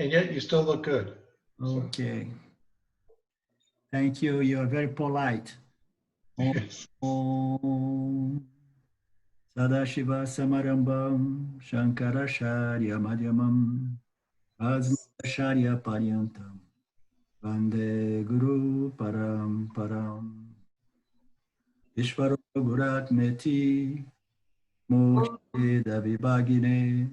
and yet you still look good. Okay. Thank you. You are very polite. Yes. Om Sadashiva Samarambam Shankaracharya Madhyamam Asmadacharya Paryantam Vande Guru Param Ishvaro Guratmeti Murti Davibhagine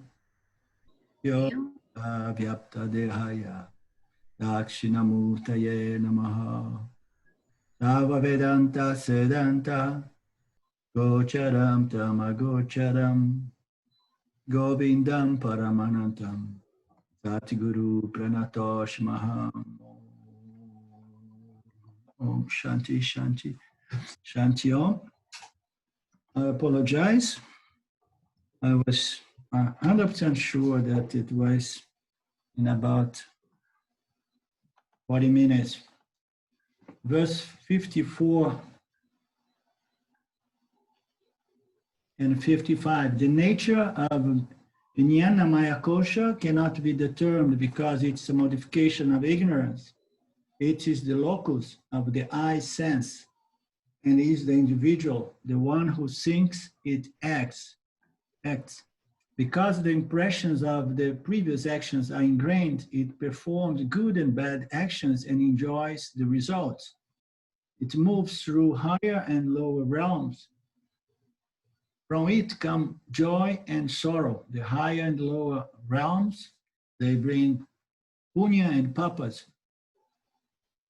Yoga Vyapta Dehaya Dakshinamurtaye Namaha Tava Vedanta Sedanta Gocharam Tamagocharam Govindam Paramanantam Satguru Pranatosh Maham Om Shanti Shanti Shanti Om. I apologize. I was 100% sure that it was in about 40 minutes. Verse 54 and 55. The nature of Vijnana Maya Kosha cannot be determined because it's a modification of ignorance. It is the locus of the I sense and is the individual, the one who thinks it acts. Because the impressions of the previous actions are ingrained, it performs good and bad actions and enjoys the results. It moves through higher and lower realms. From it come joy and sorrow. The higher and lower realms, they bring punya and papas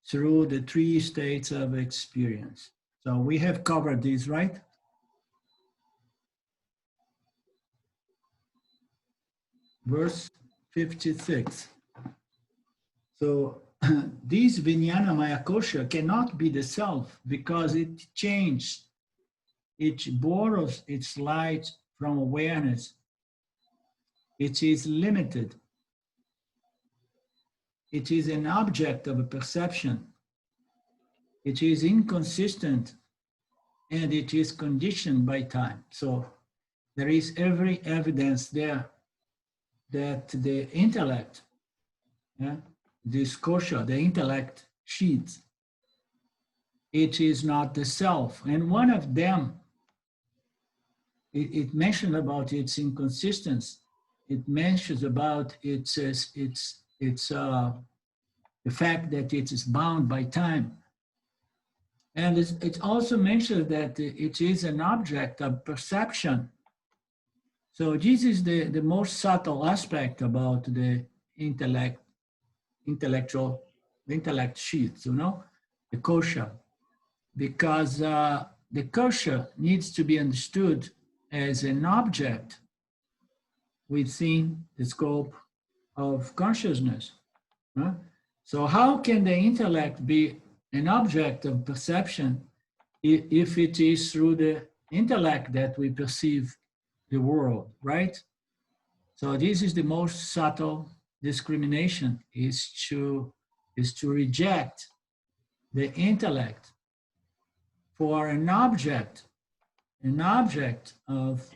through the three states of experience. So we have covered this, right? Verse 56. So this Vijnana Maya Kosha cannot be the self because it changed. It borrows its light from awareness. It is limited. It is an object of a perception. It is inconsistent and it is conditioned by time. So there is every evidence there that the intellect, this kosha, the intellect sheet, it is not the self. And one of them, it mentioned about its inconsistency. It mentions about its the fact that it is bound by time. And it also mentions that it is an object of perception. So this is the most subtle aspect about the intellect sheath, the kosha, because the kosha needs to be understood as an object within the scope of consciousness. So how can the intellect be an object of perception if it is through the intellect that we perceive the world, right? So this is the most subtle discrimination, is to reject the intellect for an object of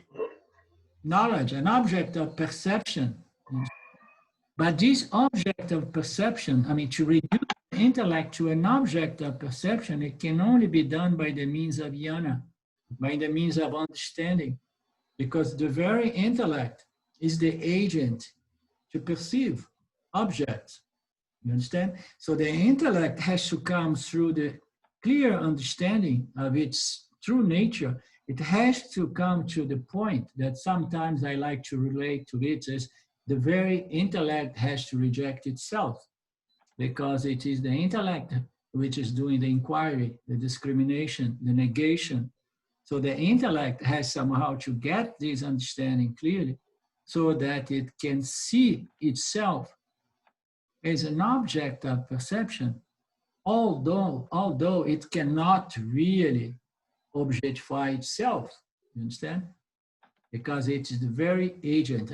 knowledge, an object of perception. But this object of perception, to reduce the intellect to an object of perception, it can only be done by the means of jnana, by the means of understanding, because the very intellect is the agent to perceive objects. You understand? So the intellect has to come through the clear understanding of its true nature. It has to come to the point that sometimes I like to relate to it as the very intellect has to reject itself, because it is the intellect which is doing the inquiry, the discrimination, the negation. So the intellect has somehow to get this understanding clearly so that it can see itself as an object of perception, although it cannot really objectify itself, you understand? Because it is the very agent.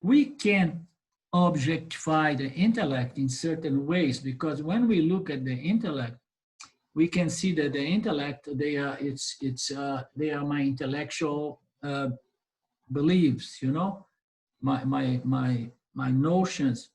We can objectify the intellect in certain ways, because when we look at the intellect, we can see that the intellect, they are my intellectual beliefs, my notions,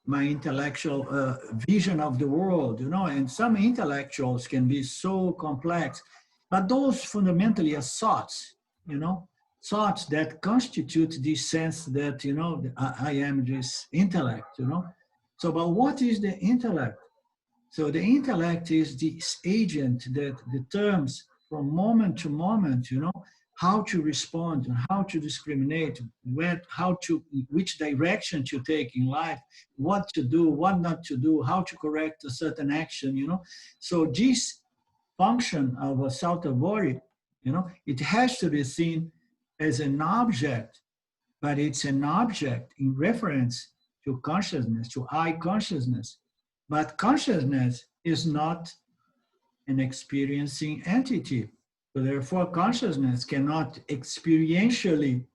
my intellectual vision of the world, you know, and some intellectuals can be so complex, but those fundamentally are thoughts, you know, thoughts that constitute this sense that, you know, I am this intellect, you know. So, but what is the intellect? So the intellect is this agent that determines from moment to moment, you know, how to respond and how to discriminate, which direction to take in life, what to do, what not to do, how to correct a certain action, you know. So this function of a subtle body, you know, it has to be seen as an object, but it's an object in reference to consciousness, to I consciousness. But consciousness is not an experiencing entity. So therefore, consciousness cannot experientially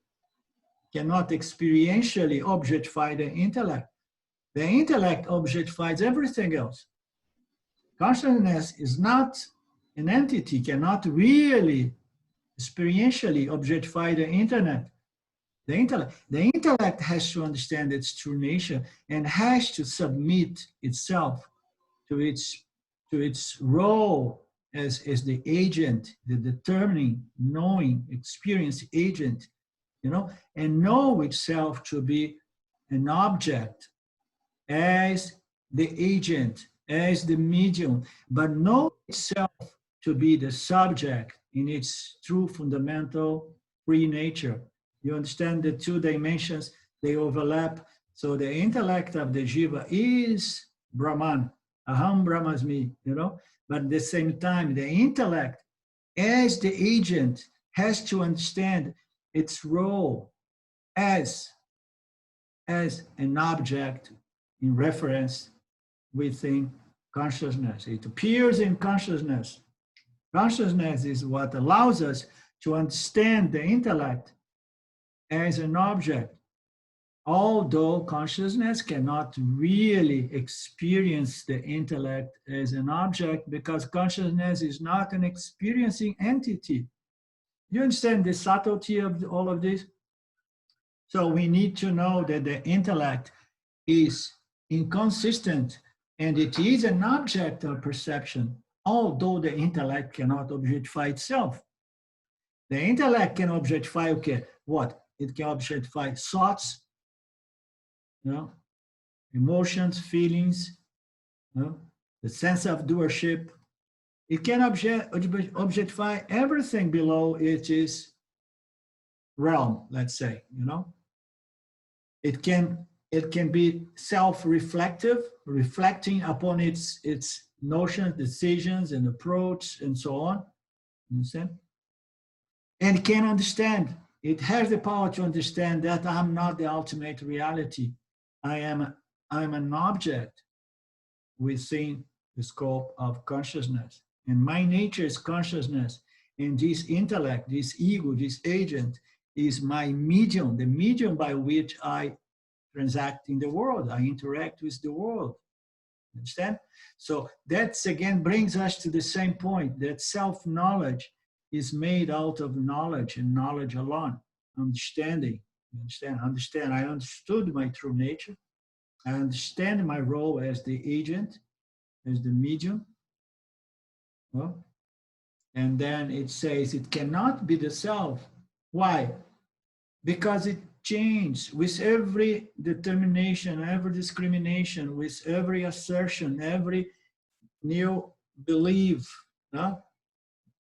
objectify the intellect. The intellect objectifies everything else. Consciousness is not an entity, cannot really experientially objectify the internet. The intellect has to understand its true nature and has to submit itself to its role as the agent, the determining, knowing, experience agent, you know, and know itself to be an object as the agent, as the medium, but know itself to be the subject in its true fundamental free nature. You understand the two dimensions, they overlap. So the intellect of the Jiva is Brahman, Aham Brahmasmi, you know, but at the same time, the intellect as the agent has to understand its role as an object in reference within consciousness. It appears in consciousness. Consciousness is what allows us to understand the intellect as an object, although consciousness cannot really experience the intellect as an object because consciousness is not an experiencing entity. You understand the subtlety of all of this? So we need to know that the intellect is inconsistent and it is an object of perception, although the intellect cannot objectify itself. The intellect can objectify, okay, what? It can objectify thoughts, you know, emotions, feelings, you know, the sense of doership. It can objectify everything below its realm, let's say, you know. It can be self-reflective, reflecting upon its notions, decisions, and approach, and so on. You understand? And it can understand. It has the power to understand that I'm not the ultimate reality. I'm an object within the scope of consciousness. And my nature is consciousness. And this intellect, this ego, this agent is my medium, the medium by which I transact in the world. I interact with the world. Understand? So that's again brings us to the same point that self-knowledge is made out of knowledge and knowledge alone. Understanding. Understand. I understood my true nature. I understand my role as the agent, as the medium. Well, and then it says it cannot be the self. Why? Because it changes with every determination, every discrimination, with every assertion, every new belief,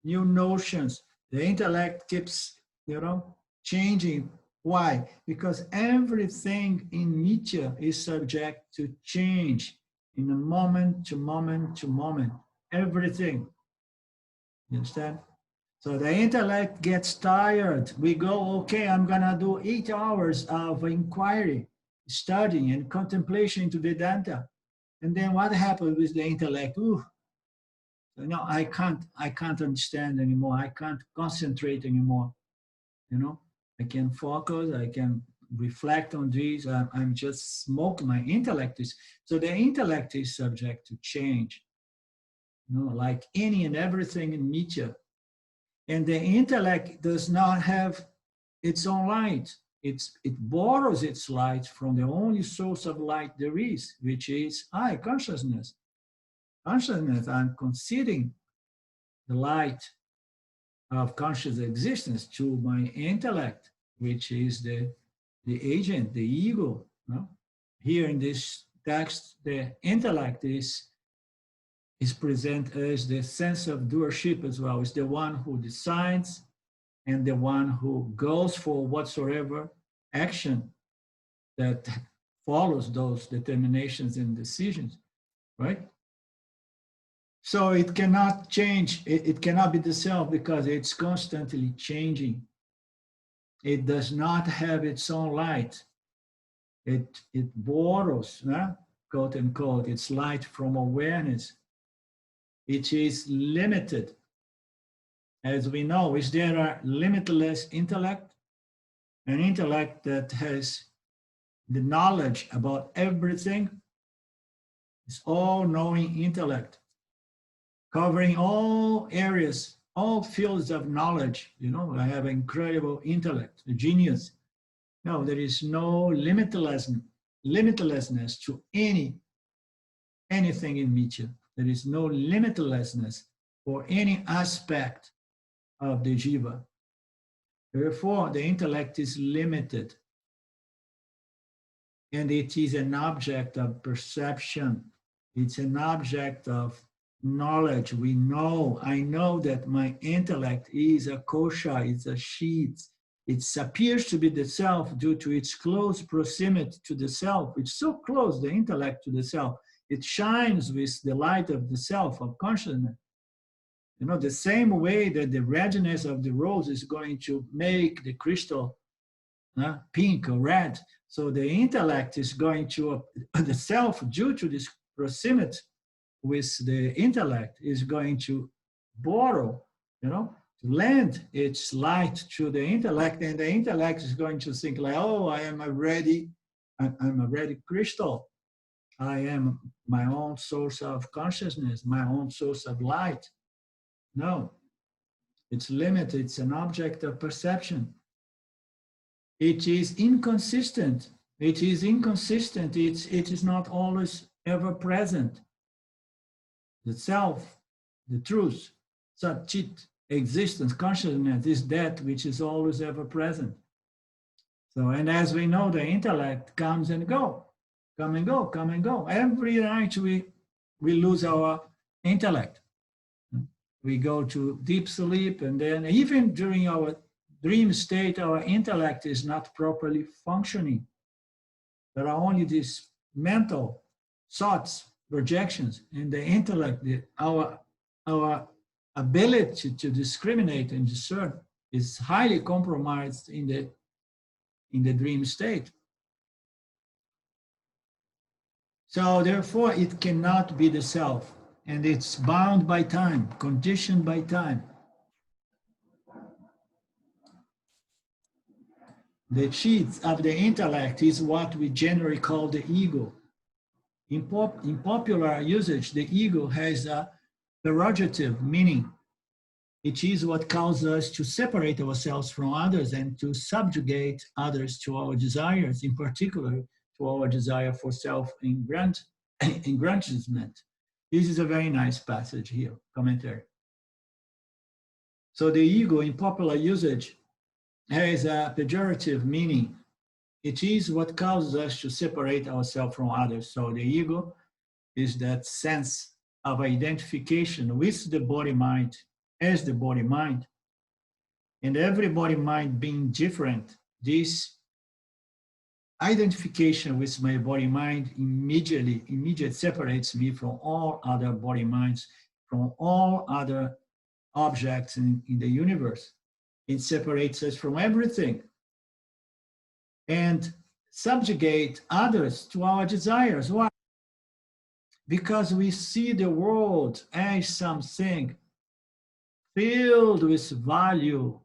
new notions. The intellect keeps, you know, changing. Why? Because everything in Nitya is subject to change in a moment to moment to moment. Everything. You understand? So the intellect gets tired. We go, okay, I'm gonna do 8 hours of inquiry, studying and contemplation into Vedanta. And then what happens with the intellect? Ooh, you know, I can't understand anymore. I can't concentrate anymore. You know, I can focus, I can reflect on these. I'm just smoking. My intellect is, so the intellect is subject to change. You know, like any and everything in Nitya. And the intellect does not have its own light. it borrows its light from the only source of light there is, which is I, consciousness. Consciousness, I'm conceding the light of conscious existence to my intellect, which is the agent, the ego. No? Here in this text, the intellect is present as the sense of doership as well. It's the one who decides and the one who goes for whatsoever action that follows those determinations and decisions, right? So it cannot change, it cannot be the self because it's constantly changing. It does not have its own light. It borrows, quote unquote, its light from awareness. It is limited. As we know, is there a limitless intellect, an intellect that has the knowledge about everything. It's all-knowing intellect, covering all areas, all fields of knowledge. You know, I have incredible intellect, a genius. No, there is no limitlessness to anything in Nietzsche. There is no limitlessness for any aspect of the jiva. Therefore, the intellect is limited. And it is an object of perception. It's an object of knowledge. We know, I know that my intellect is a kosha, it's a sheet. It appears to be the self due to its close proximity to the self. It's so close, the intellect, to the self. It shines with the light of the self, of consciousness. You know, the same way that the redness of the rose is going to make the crystal pink or red. So the intellect is going to, the self, due to this proximity with the intellect, is going to borrow, you know, to lend its light to the intellect, and the intellect is going to think like, oh, I'm a ready crystal. I am my own source of consciousness, my own source of light. No, it's limited. It's an object of perception. It is inconsistent. It is inconsistent. It is not always ever present. The self, the truth, Sat-Chit, existence, consciousness is that which is always ever present. So, and as we know, the intellect comes and go, come and go, come and go. Every night we lose our intellect. We go to deep sleep, and then even during our dream state, our intellect is not properly functioning. There are only these mental thoughts, projections, and the intellect, our ability to discriminate and discern is highly compromised in the dream state. So therefore, it cannot be the self, and it's bound by time, conditioned by time. The cheat of the intellect is what we generally call the ego. In popular usage, the ego has a pejorative meaning. It is what causes us to separate ourselves from others and to subjugate others to our desires, in particular to our desire for self-engrandizement. This is a very nice passage here, commentary. So the ego in popular usage has a pejorative meaning. It is what causes us to separate ourselves from others. So the ego is that sense of identification with the body-mind as the body-mind. And every body-mind being different, this identification with my body-mind immediately separates me from all other body-minds, from all other objects in the universe. It separates us from everything and subjugate others to our desires. Why? Because we see the world as something filled with value,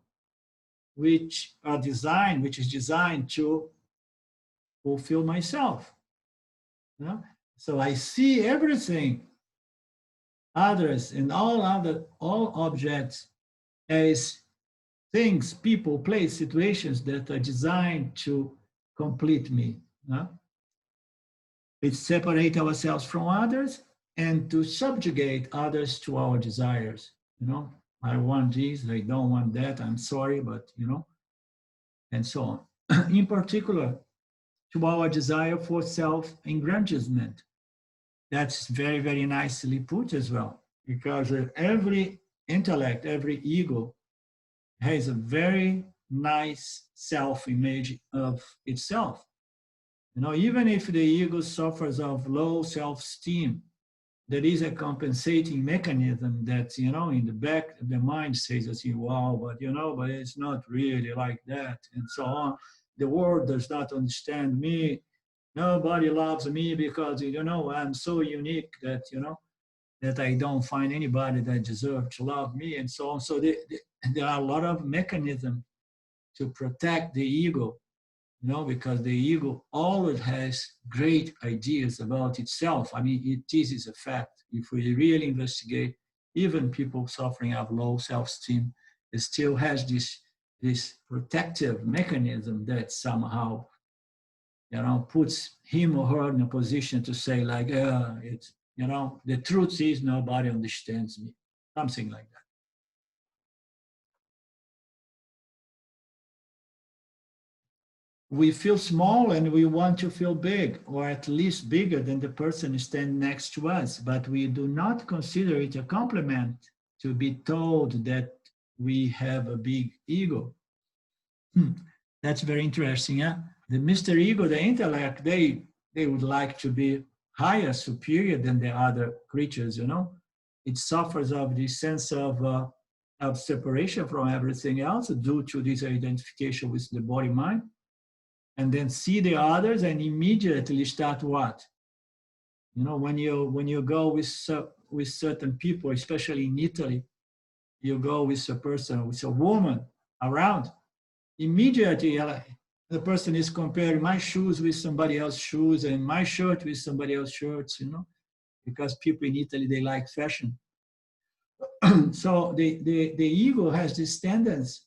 which is designed to fulfill myself. You know? So I see everything, others and all objects as things, people, place, situations that are designed to complete me. No? We separate ourselves from others and to subjugate others to our desires. You know, I want this, I don't want that, I'm sorry, but you know, and so on. In particular, to our desire for self-aggrandizement. That's very, very nicely put as well, because every intellect, every ego has a very nice self-image of itself. You know, even if the ego suffers of low self-esteem, there is a compensating mechanism that, you know, in the back of the mind says, wow, but you know, but it's not really like that, and so on. The world does not understand me. Nobody loves me because, you know, I'm so unique that, you know, that I don't find anybody that deserves to love me, and so on. So there are a lot of mechanisms to protect the ego, you know, because the ego always has great ideas about itself. I mean, this is a fact. If we really investigate, even people suffering of low self-esteem, it still has this protective mechanism that somehow, you know, puts him or her in a position to say like, it's, you know, the truth is nobody understands me, something like that. We feel small and we want to feel big, or at least bigger than the person standing next to us, but we do not consider it a compliment to be told that we have a big ego. That's very interesting. Yeah? The Mr. Ego, the intellect, they would like to be higher, superior than the other creatures, you know. It suffers of this sense of separation from everything else due to this identification with the body mind, and then see the others and immediately start what? You know, when you go with certain people, especially in Italy, you go with a person, with a woman around, immediately the person is comparing my shoes with somebody else's shoes and my shirt with somebody else's shirts, you know, because people in Italy, they like fashion. So the ego has this tendency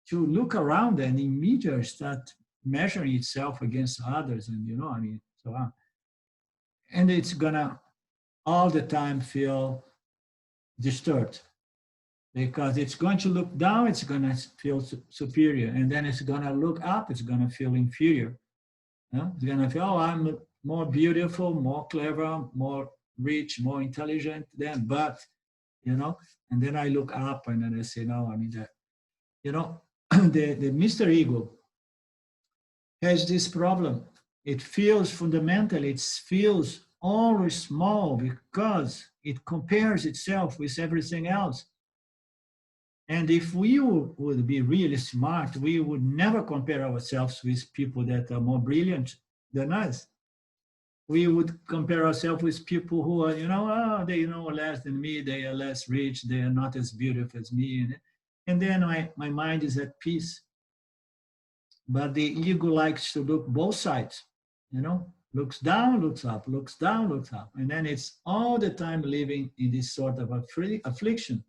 to look around and immediately start measuring itself against others, and you know, I mean, so on. And it's gonna all the time feel disturbed because it's going to look down, it's gonna feel superior, and then it's gonna look up, it's gonna feel inferior. You know? It's gonna feel, oh, I'm more beautiful, more clever, more rich, more intelligent than, but you know, and then I look up and then I say, no, I mean that, you know, the Mr. Ego has this problem. It feels fundamentally, it feels always small because it compares itself with everything else. And if we would be really smart, we would never compare ourselves with people that are more brilliant than us. We would compare ourselves with people who are, you know, oh, they know less than me, they are less rich, they are not as beautiful as me. And then my mind is at peace. But the ego likes to look both sides, you know, looks down, looks up, looks down, looks up. And then it's all the time living in this sort of affliction.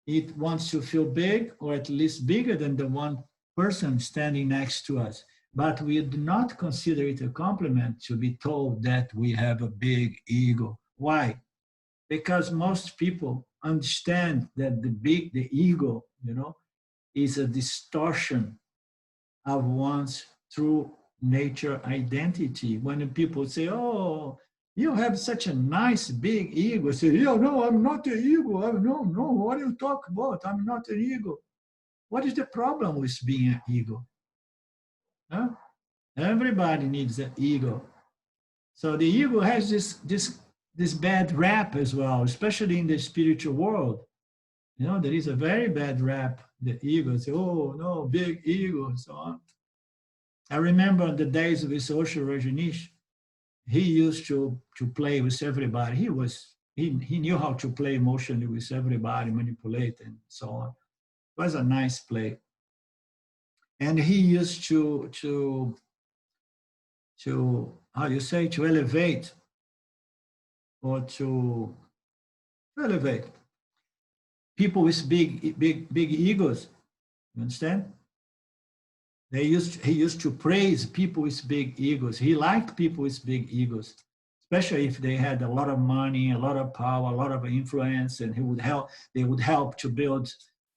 It wants to feel big, or at least bigger than the one person standing next to us. But we do not consider it a compliment to be told that we have a big ego. Why? Because most people understand that the ego, you know, is a distortion of one's true nature identity. When people say, oh, you have such a nice big ego, say, yeah, no, I'm not an ego. No, what do you talk about? I'm not an ego. What is the problem with being an ego? Huh? Everybody needs an ego. So the ego has this bad rap as well, especially in the spiritual world. You know, there is a very bad rap. The ego say, oh no, big ego, and so on. I remember the days of his Osho Rajneesh. He used to play with everybody. He knew how to play emotionally with everybody, manipulate and so on. It was a nice play. And he used to how you say, to elevate, or to elevate people with big egos. You understand? He used to praise people with big egos. He liked people with big egos, especially if they had a lot of money, a lot of power, a lot of influence, and they would help to build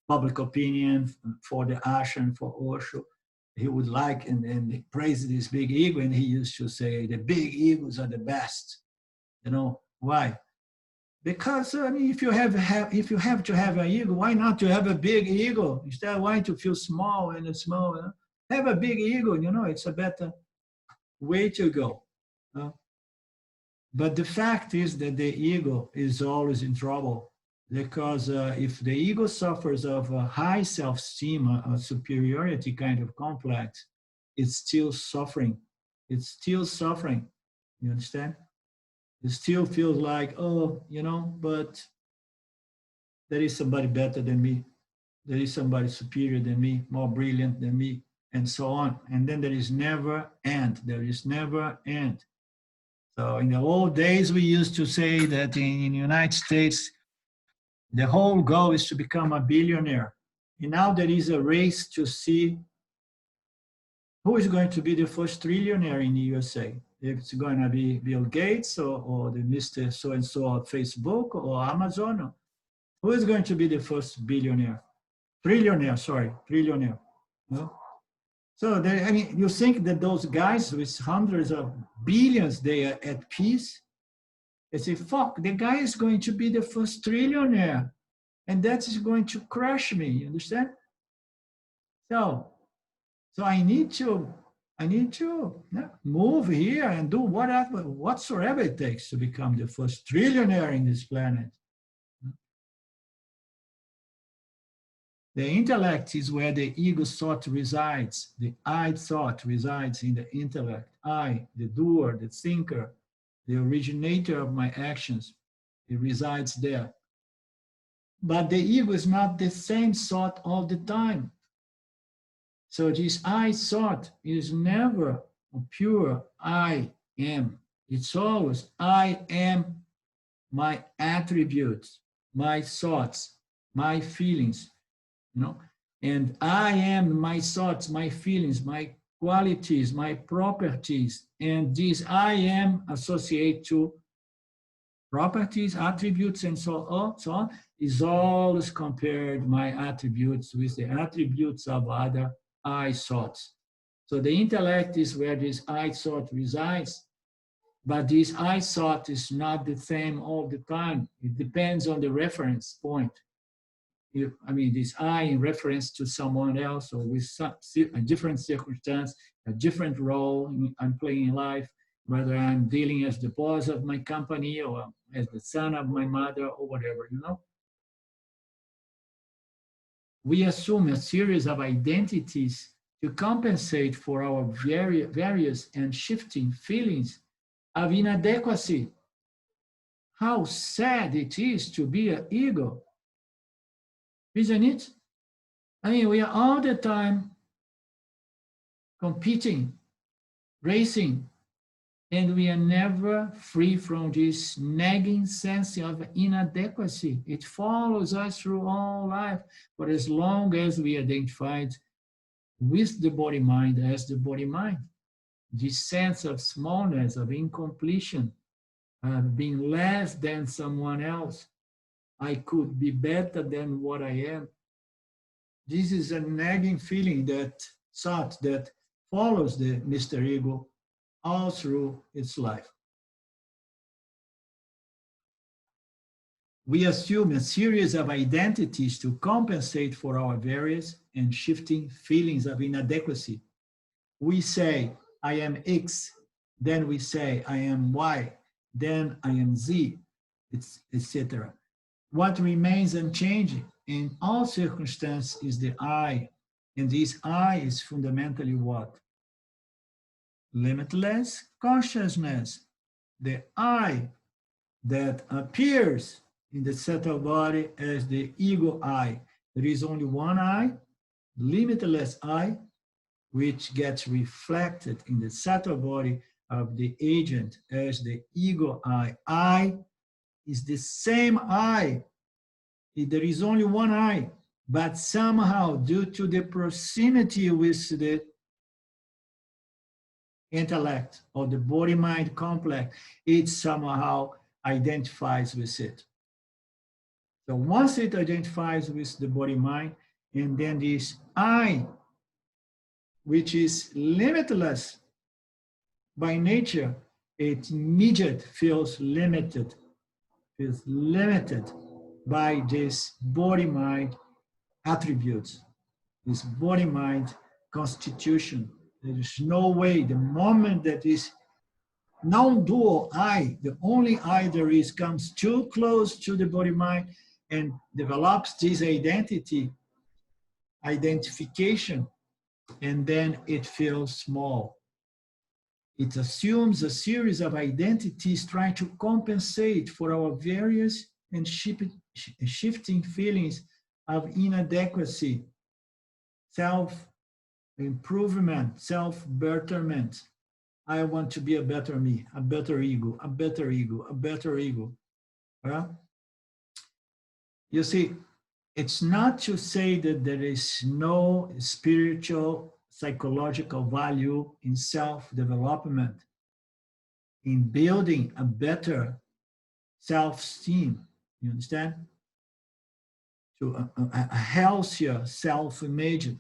public opinion for the Asha, for Osho. He would like and praise this big ego, and he used to say the big egos are the best. You know why? Because I mean, if you have to have an ego, why not to have a big ego instead of wanting to feel small and small? You know? Have a big ego. You know, it's a better way to go. But the fact is that the ego is always in trouble because if the ego suffers of a high self-esteem, a superiority kind of complex, it's still suffering. It's still suffering. You understand? It still feels like, oh, you know, but there is somebody better than me. There is somebody superior than me, more brilliant than me, and so on. And then there is never end. There is never end. So in the old days, we used to say that in the United States, the whole goal is to become a billionaire. And now there is a race to see who is going to be the first trillionaire in the USA. If it's going to be Bill Gates or the Mr. So-and-so of Facebook or Amazon. Who is going to be the first billionaire? Trillionaire. No? So there, I mean, you think that those guys with hundreds of billions, they are at peace? They say, fuck, the guy is going to be the first trillionaire. And that is going to crush me, you understand? So I need to move here and do whatsoever it takes to become the first trillionaire in this planet. The intellect is where the ego thought resides. The I thought resides in the intellect. I, the doer, the thinker, the originator of my actions, it resides there. But the ego is not the same thought all the time. So this I thought is never a pure I am. It's always I am my attributes, my thoughts, my feelings, you know, and I am my thoughts, my feelings, my qualities, my properties, and this I am associated to properties, attributes, and so on, is always compared my attributes with the attributes of other I thoughts. So the intellect is where this I thought resides, but this I thought is not the same all the time. It depends on the reference point. I mean, this I in reference to someone else or with a different circumstance, a different role I'm playing in life, whether I'm dealing as the boss of my company or as the son of my mother or whatever, you know. We assume a series of identities to compensate for our various and shifting feelings of inadequacy. How sad it is to be an ego, isn't it? I mean, we are all the time competing, racing, and we are never free from this nagging sense of inadequacy. It follows us through all life, but as long as we identified with the body-mind as the body-mind, this sense of smallness, of incompletion, of being less than someone else, I could be better than what I am. This is a nagging feeling that follows the Mr. Ego all through its life. We assume a series of identities to compensate for our various and shifting feelings of inadequacy. We say, I am X, then we say, I am Y, then I am Z, etc. What remains unchanging in all circumstances is the I, and this I is fundamentally what? Limitless consciousness, the I that appears in the subtle body as the ego I. There is only one I, limitless I, which gets reflected in the subtle body of the agent as the ego I. I is the same I There is only one I, but somehow, due to the proximity with the intellect or the body-mind complex, it somehow identifies with it. So once it identifies with the body-mind, and then this I, which is limitless by nature, it immediately feels limited by this body-mind attributes, this body-mind constitution. There is no way, the moment that is non-dual I, the only I there is, comes too close to the body-mind and develops this identification, and then it feels small. It assumes a series of identities trying to compensate for our various and shifting feelings of inadequacy, self-improvement, self-betterment. I want to be a better me, a better ego, a better ego, a better ego. Well, you see, it's not to say that there is no spiritual, psychological value in self-development, in building a better self-esteem, you understand? To a healthier self-image.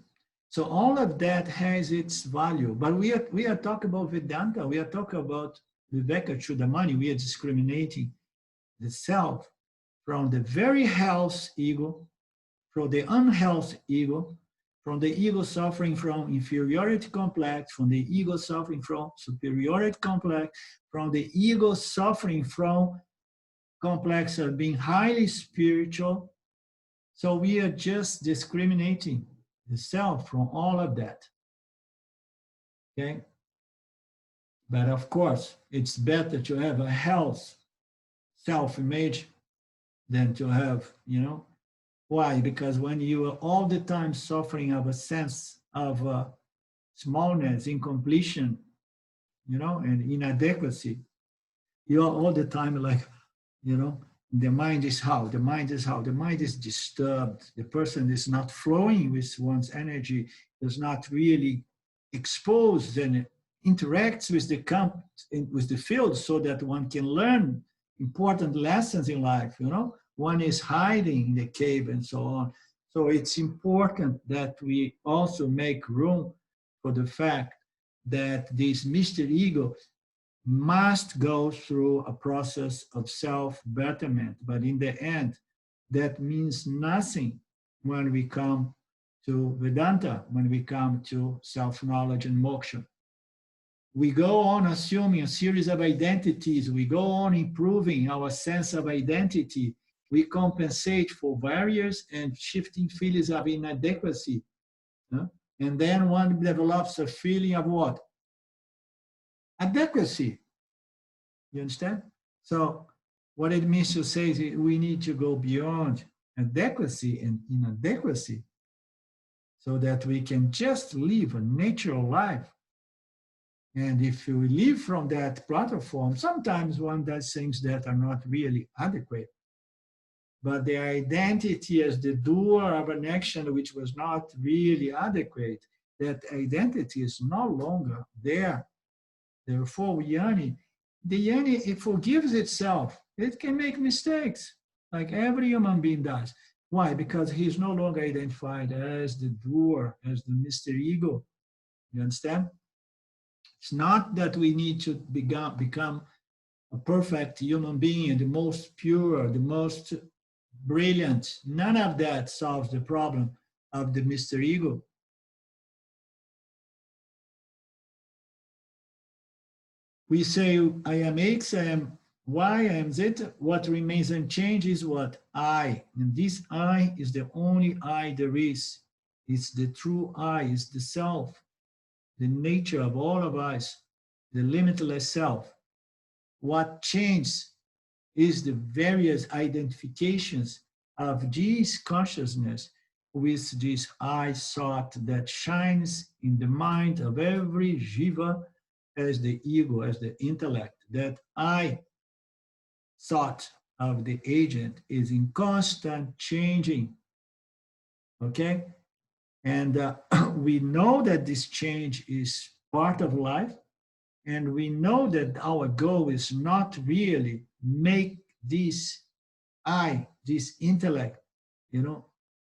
So all of that has its value. But we are talking about Vedanta, we are talking about Vivekachudamani, we are discriminating the self from the very healthy ego, from the unhealthy ego, from the ego suffering from inferiority complex, from the ego suffering from superiority complex, from the ego suffering from complex of being highly spiritual. So we are just discriminating the self from all of that. Okay? But of course, it's better to have a health self-image than to have, why? Because when you are all the time suffering of a sense of smallness, incompletion, and inadequacy, you are all the time like, the mind is how? The mind is disturbed. The person is not flowing with one's energy, is not really exposed and interacts with the field so that one can learn important lessons in life, One is hiding in the cave and so on. So it's important that we also make room for the fact that this Mr. Ego must go through a process of self-betterment. But in the end, that means nothing when we come to Vedanta, when we come to self-knowledge and moksha. We go on assuming a series of identities. We go on improving our sense of identity. We compensate for barriers and shifting feelings of inadequacy. And then one develops a feeling of what? Adequacy. You understand? So what it means to say is we need to go beyond adequacy and inadequacy so that we can just live a natural life. And if we live from that platform, sometimes one does things that are not really adequate. But the identity as the doer of an action which was not really adequate, that identity is no longer there. Therefore, the Yanni, it forgives itself. It can make mistakes, like every human being does. Why? Because he's no longer identified as the doer, as the Mr. Ego. You understand? It's not that we need to become a perfect human being, the most pure, the most brilliant. None of that solves the problem of the Mr. Ego. We say, I am X, I am Y, I am Z. What remains unchanged is what? I. And this I is the only I there is. It's the true I, it's the self, the nature of all of us, the limitless self. What changes is the various identifications of this consciousness with this I thought that shines in the mind of every jiva as the ego, as the intellect, that I thought of the agent is in constant changing. Okay? And we know that this change is part of life. And we know that our goal is not really make this this intellect,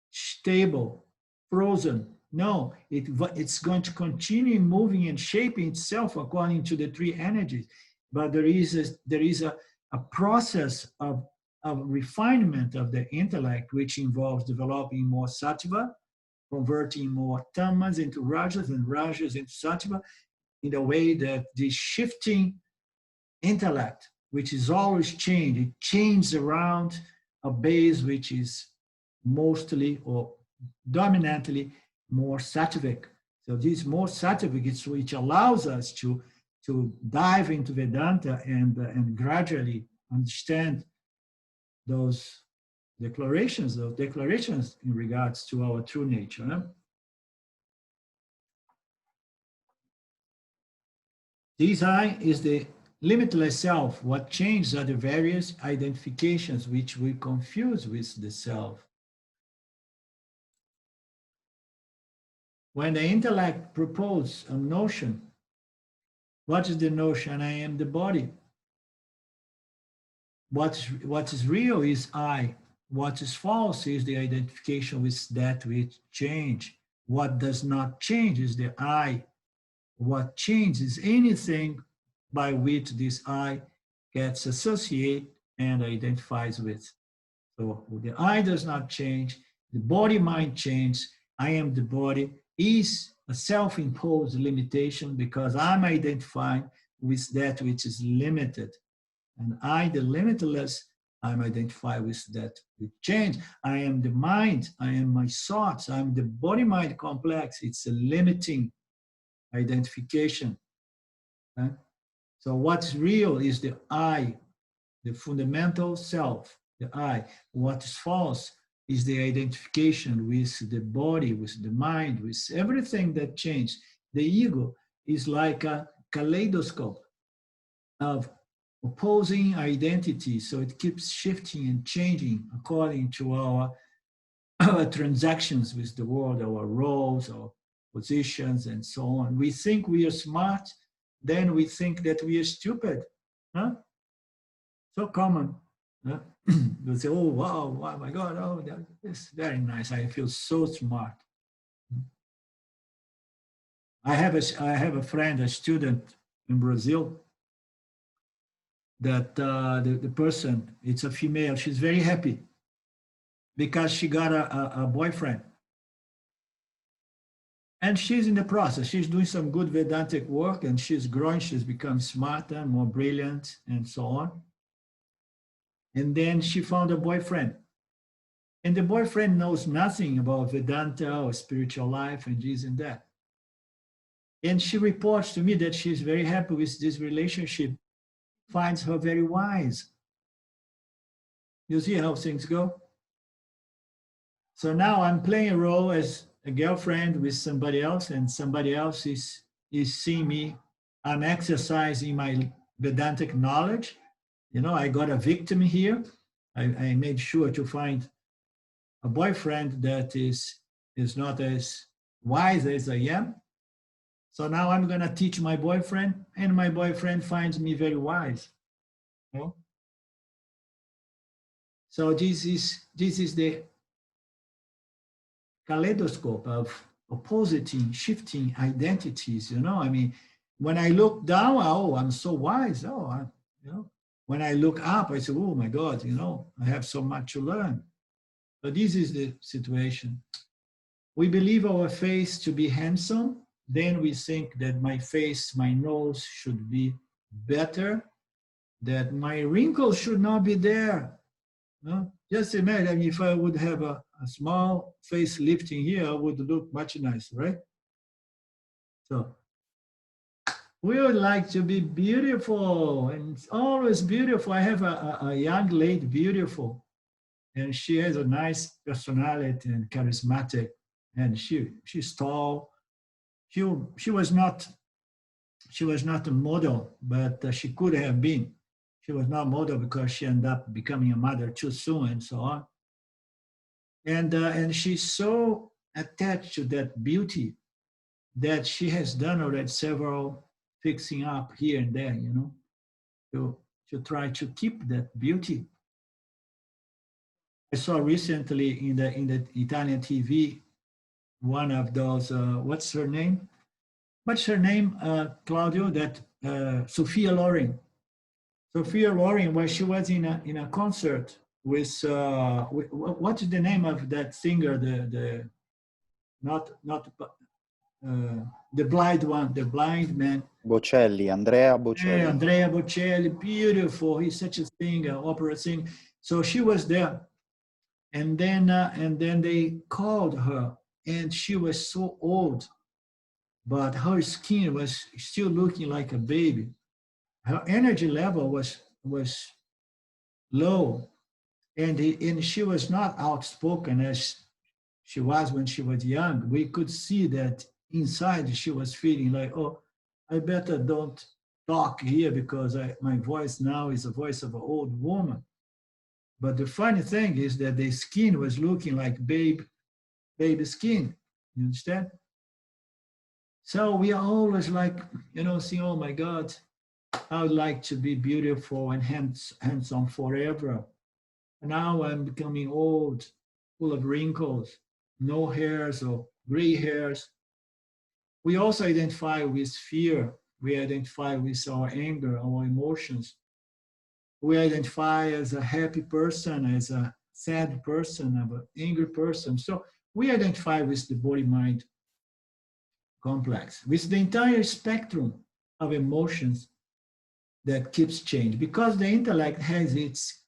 stable, frozen. No, it's going to continue moving and shaping itself according to the three energies. But there is a process of refinement of the intellect, which involves developing more sattva, converting more tamas into rajas and rajas into sattva, in a way that this shifting intellect, which is always changing, it changes around a base which is mostly or dominantly more sattvic. So this more sattvic is which allows us to dive into Vedanta and gradually understand those declarations in regards to our true nature. No? This I is the limitless self. What changes are the various identifications which we confuse with the self. When the intellect proposes a notion, what is the notion? I am the body. What is real is I. What is false is the identification with that which change. What does not change is the I. What changes is anything by which this I gets associated and identifies with. So the I does not change, the body-mind changes, I am the body is a self-imposed limitation because I'm identifying with that which is limited. And I, the limitless, I'm identified with that with change. I am the mind, I am my thoughts, I'm the body-mind complex. It's a limiting identification. Okay? So what's real is the I, the fundamental self, the I. What is false is the identification with the body, with the mind, with everything that changed. The ego is like a kaleidoscope of opposing identities. So it keeps shifting and changing according to our transactions with the world, our roles, our positions, and so on. We think we are smart, then we think that we are stupid. Huh? So common. Huh? You say, oh, wow, oh my God, oh, that's very nice. I feel so smart. I have a friend, a student in Brazil, that the person, it's a female, she's very happy because she got a boyfriend. And she's in the process. She's doing some good Vedantic work and she's growing. She's become smarter, more brilliant, and so on. And then she found a boyfriend. And the boyfriend knows nothing about Vedanta or spiritual life and this and that. And she reports to me that she's very happy with this relationship, finds her very wise. You see how things go? So now I'm playing a role as a girlfriend with somebody else, and somebody else is seeing me. I'm exercising my Vedantic knowledge. I got a victim here. I made sure to find a boyfriend that is not as wise as I am. So now I'm going to teach my boyfriend, and my boyfriend finds me very wise. So this is the kaleidoscope of opposing, shifting identities. I mean, when I look down, oh, I'm so wise. When I look up, I say, oh my God, I have so much to learn. So this is the situation. We believe our face to be handsome. Then we think that my face, my nose should be better, that my wrinkles should not be there. Just imagine if I would have a small face lifting here, I would look much nicer, right? So we would like to be beautiful, and it's always beautiful. I have a young lady, beautiful, and she has a nice personality and charismatic, and she's tall. She was not a model, but she could have been. She was not model because she ended up becoming a mother too soon and so on. And she's so attached to that beauty that she has done already several fixing up here and there, you know, to try to keep that beauty. I saw recently in the Italian TV one of those. What's her name? What's her name, Claudio? That Sophia Loren. Sophia Loren, where she was in a concert with what is the name of that singer? The not the blind one, the blind man. Bocelli, Andrea Bocelli. Yeah, Andrea Bocelli, beautiful. He's such a singer, opera singer. So she was there, and then they called her, and she was so old, but her skin was still looking like a baby. Her energy level was low, and she was not outspoken as she was when she was young. We could see that inside she was feeling like, oh, I better don't talk here because my voice now is the voice of an old woman. But the funny thing is that the skin was looking like baby skin. You understand? So we are always like, you know, saying, oh my God, I would like to be beautiful and handsome forever. Now I'm becoming old, full of wrinkles, no hairs or gray hairs. We also identify with fear. We identify with our anger, our emotions. We identify as a happy person, as a sad person, an angry person. So we identify with the body-mind complex, with the entire spectrum of emotions that keeps change. Because the intellect has its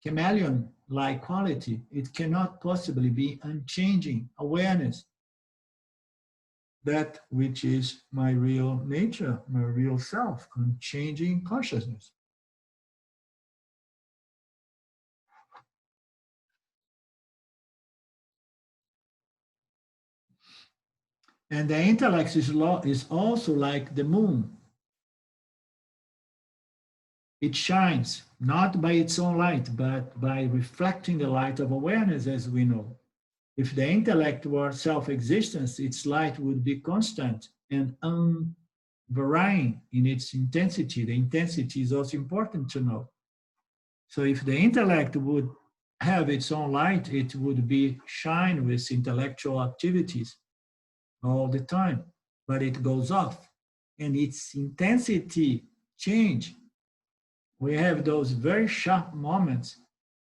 chameleon-like quality, it cannot possibly be unchanging awareness. That which is my real nature, my real self, unchanging consciousness. And the intellect is also like the moon. It shines not by its own light, but by reflecting the light of awareness, as we know. If the intellect were self-existence, its light would be constant and unvarying in its intensity. The intensity is also important to know. So if the intellect would have its own light, it would be shine with intellectual activities all the time, but it goes off and its intensity change. We have those very sharp moments,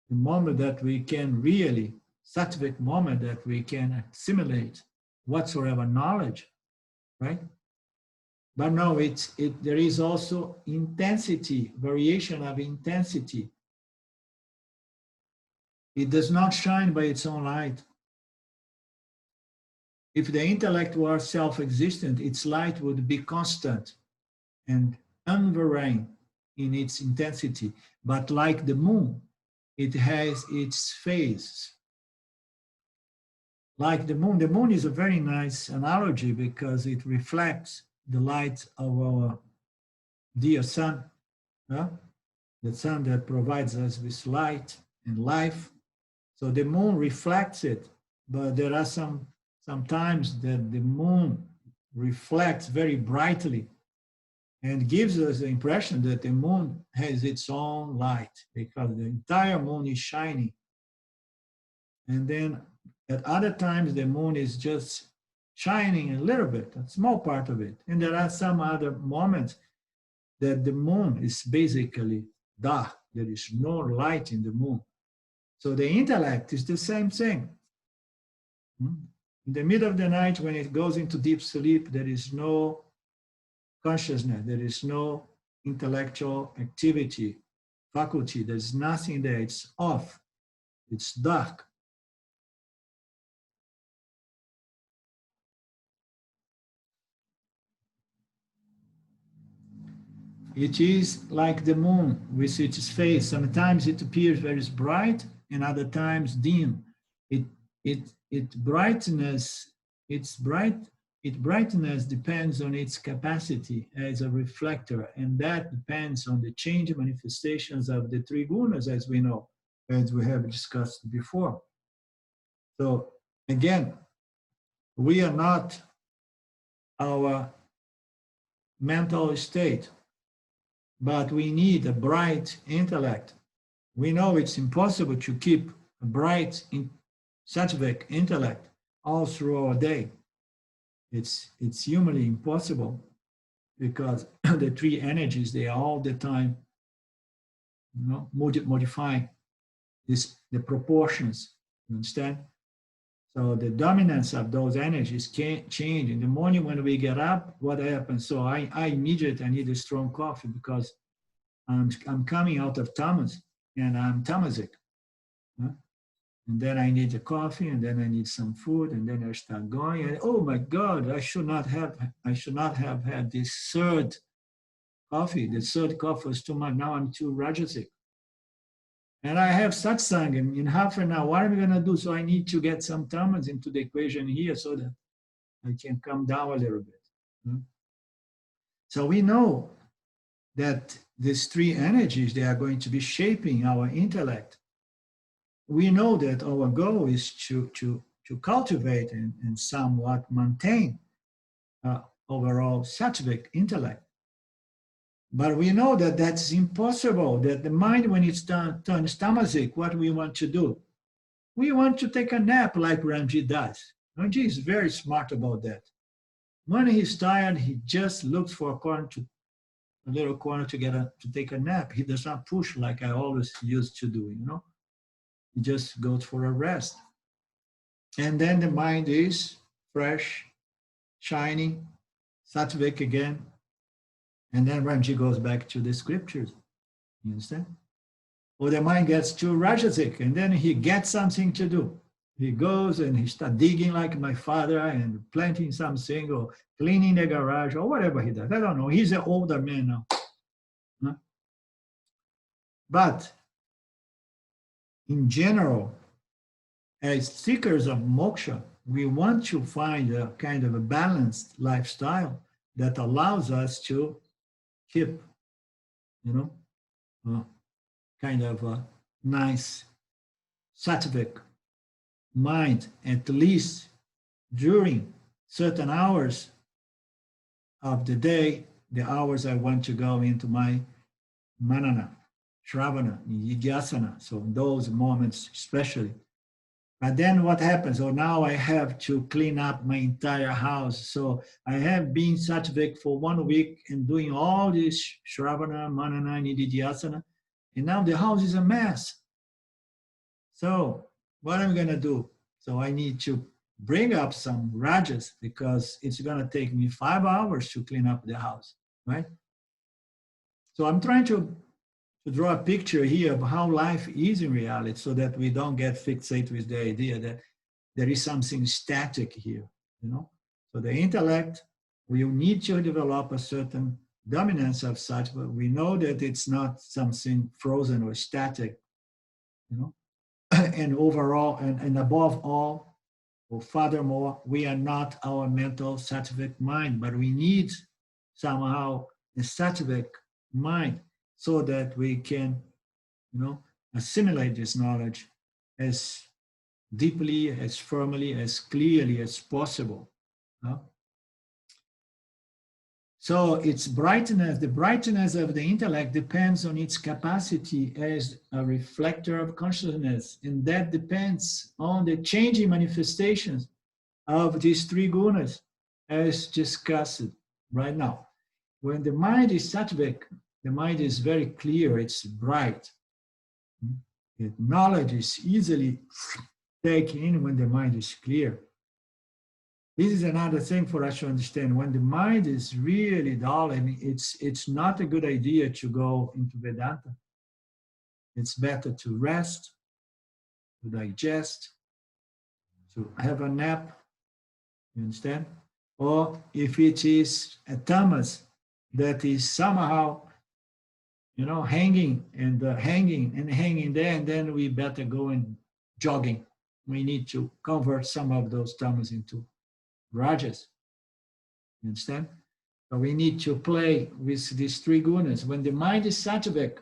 the moment that we can really, sattvic moment that we can assimilate whatsoever knowledge, right? But no, there is also intensity, variation of intensity. It does not shine by its own light. If the intellect were self-existent, its light would be constant and unvarying in its intensity. But like the moon, it has its phases. Like the moon is a very nice analogy because it reflects the light of our dear sun, the sun that provides us with light and life. So the moon reflects it, but there are sometimes that the moon reflects very brightly and gives us the impression that the moon has its own light because the entire moon is shining. And then at other times, the moon is just shining a little bit, a small part of it. And there are some other moments that the moon is basically dark. There is no light in the moon. So the intellect is the same thing. In the middle of the night, when it goes into deep sleep, there is no consciousness, there is no intellectual activity, faculty, there's nothing there, it's off, it's dark. It is like the moon with its face. Sometimes it appears very bright and other times dim. Its brightness, it's bright its brightness depends on its capacity as a reflector, and that depends on the change manifestations of the three gunas, as we know, as we have discussed before. So again, we are not our mental state, but we need a bright intellect. We know it's impossible to keep a bright sattvic intellect all through our day. It's humanly impossible because the three energies, they are all the time, modifying the proportions. You understand? So the dominance of those energies can change. In the morning when we get up, what happens? So I immediately need a strong coffee because I'm coming out of tamas and I'm tamasic. Huh? And then I need a coffee, and then I need some food, and then I start going. And oh my God, I should not have had this third coffee. The third coffee was too much. Now I'm too rajasic. And I have satsang in half an hour. What am I going to do? So I need to get some tamas into the equation here so that I can come down a little bit. So we know that these three energies, they are going to be shaping our intellect. We know that our goal is to cultivate and somewhat maintain overall sattvic intellect. But we know that that's impossible, that the mind, when it's turns tamasic, what we want to do? We want to take a nap like Ramji does. Ramji is very smart about that. When he's tired, he just looks for a little corner to take a nap. He does not push like I always used to do, He just goes for a rest. And then the mind is fresh, shining, sattvic again. And then Ramji goes back to the scriptures. You understand? Or the mind gets too rajasic, and then he gets something to do. He goes and he starts digging like my father and planting something or cleaning the garage or whatever he does. I don't know. He's an older man now. Huh? But in general, as seekers of moksha, we want to find a kind of a balanced lifestyle that allows us to keep, kind of a nice sattvic mind, at least during certain hours of the day, the hours I want to go into my manana, shravana, nidhyasana. So those moments especially. But then what happens? Oh, now I have to clean up my entire house. So I have been sattvic for 1 week and doing all this shravana, manana, nidhyasana, and now the house is a mess. So what am I going to do? So I need to bring up some rajas because it's going to take me 5 hours to clean up the house, right? So I'm trying to draw a picture here of how life is in reality so that we don't get fixated with the idea that there is something static here, So the intellect will need to develop a certain dominance of such, but we know that it's not something frozen or static, and overall, and above all, or furthermore, we are not our mental sattvic mind, but we need somehow a sattvic mind so that we can, assimilate this knowledge as deeply, as firmly, as clearly as possible. So its brightness, the brightness of the intellect depends on its capacity as a reflector of consciousness, and that depends on the changing manifestations of these three gunas, as discussed right now. When the mind is sattvic, the mind is very clear, it's bright. The knowledge is easily taken in when the mind is clear. This is another thing for us to understand. When the mind is really dull, and it's not a good idea to go into Vedanta. It's better to rest, to digest, to have a nap, you understand? Or if it is a tamas that is somehow, hanging there, and then we better go and jogging. We need to convert some of those tamas into rajas. You understand? So we need to play with these three gunas. When the mind is sattvic,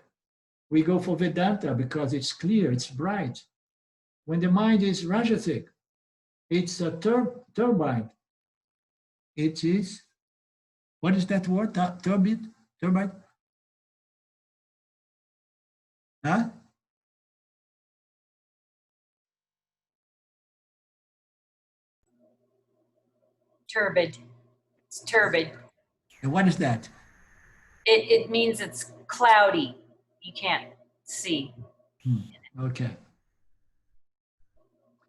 we go for Vedanta because it's clear, it's bright. When the mind is rajasic, it's a turbine. It is, what is that word? Turbine? Turbine? Huh? Turbid. It's turbid. And what is that? It means it's cloudy. You can't see. Okay.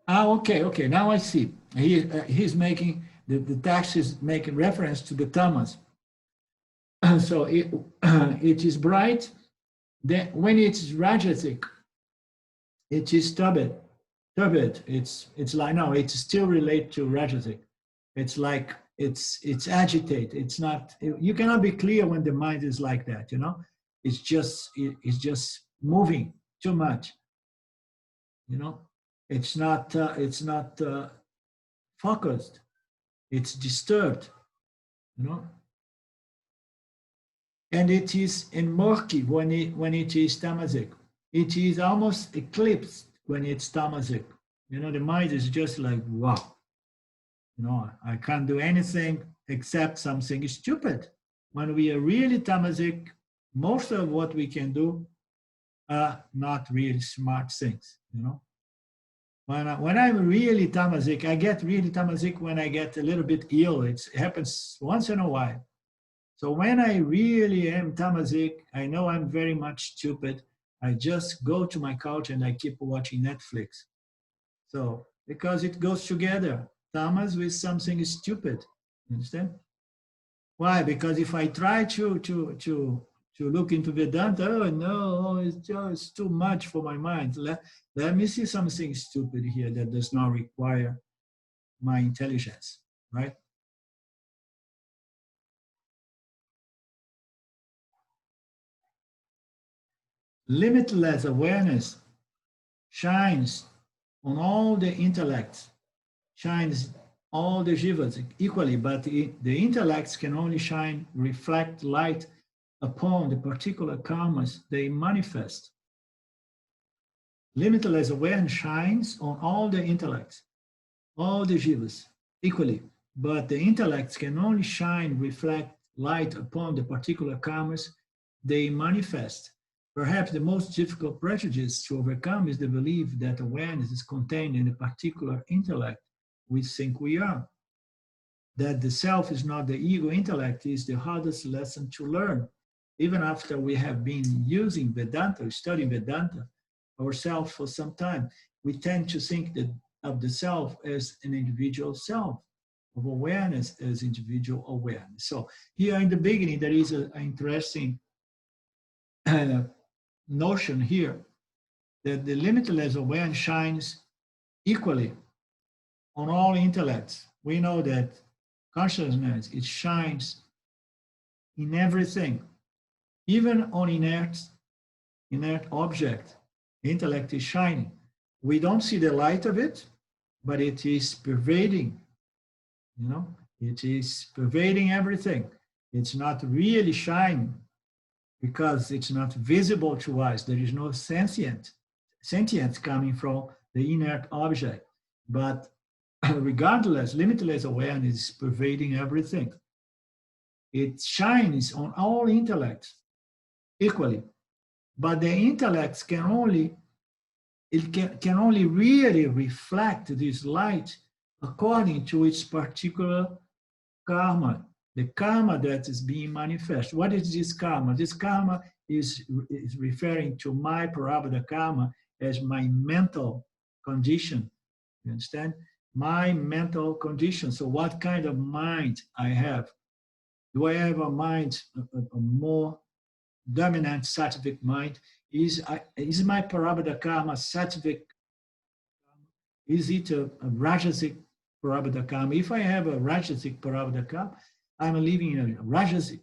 Okay. Now I see. He's making, the text is making reference to the tamas. So it is bright. Then when it's rajasic, it is turbid. It's like, no, it's still related to rajasic. It's like it's agitated. It's not. You cannot be clear when the mind is like that. You know, it's just moving too much. You know, it's not focused. It's disturbed. You know, and it is in murky when it is tamasic. It is almost eclipsed when it's tamasic. You know, the mind is just like, wow. You know, I can't do anything except something stupid. When we are really tamasic, most of what we can do are not really smart things, you know. When I'm really tamasic, I get really tamasic when I get a little bit ill. It happens once in a while. So when I really am tamasic, I know I'm very much stupid. I just go to my couch and I keep watching Netflix. So, because it goes together, tamas with something stupid, you understand? Why? Because if I try to look into Vedanta, oh no, it's just too much for my mind. Let me see something stupid here that does not require my intelligence, right? Limitless awareness shines on all the intellects, shines all the jivas equally, but the intellects can only shine, reflect light upon the particular karmas they manifest. Limitless awareness shines on all the intellects, all the jivas equally, but the intellects can only shine, reflect light upon the particular karmas they manifest. Perhaps the most difficult prejudice to overcome is the belief that awareness is contained in a particular intellect we think we are. That the self is not the ego intellect is the hardest lesson to learn. Even after we have been using Vedanta, studying Vedanta ourselves for some time, we tend to think that of the self as an individual self, of awareness as individual awareness. So here in the beginning, there is an interesting notion here that the limitless awareness shines equally on all intellects. We know that consciousness, it shines in everything, even on inert object. Intellect is shining. We don't see the light of it, but it is pervading, you know, it is pervading everything. It's not really shining because it's not visible to us. There is no sentience coming from the inert object. But regardless, limitless awareness is pervading everything. It shines on all intellects equally, but the intellects can only really reflect this light according to its particular karma, the karma that is being manifest. What is this karma? This karma is referring to my prarabdha karma as my mental condition. You understand? My mental condition. So what kind of mind I have? Do I have a mind, a more dominant sattvic mind? Is my prarabdha karma sattvic? Is it a rajasic prarabdha karma? If I have a rajasic prarabdha karma, I'm living a rajasic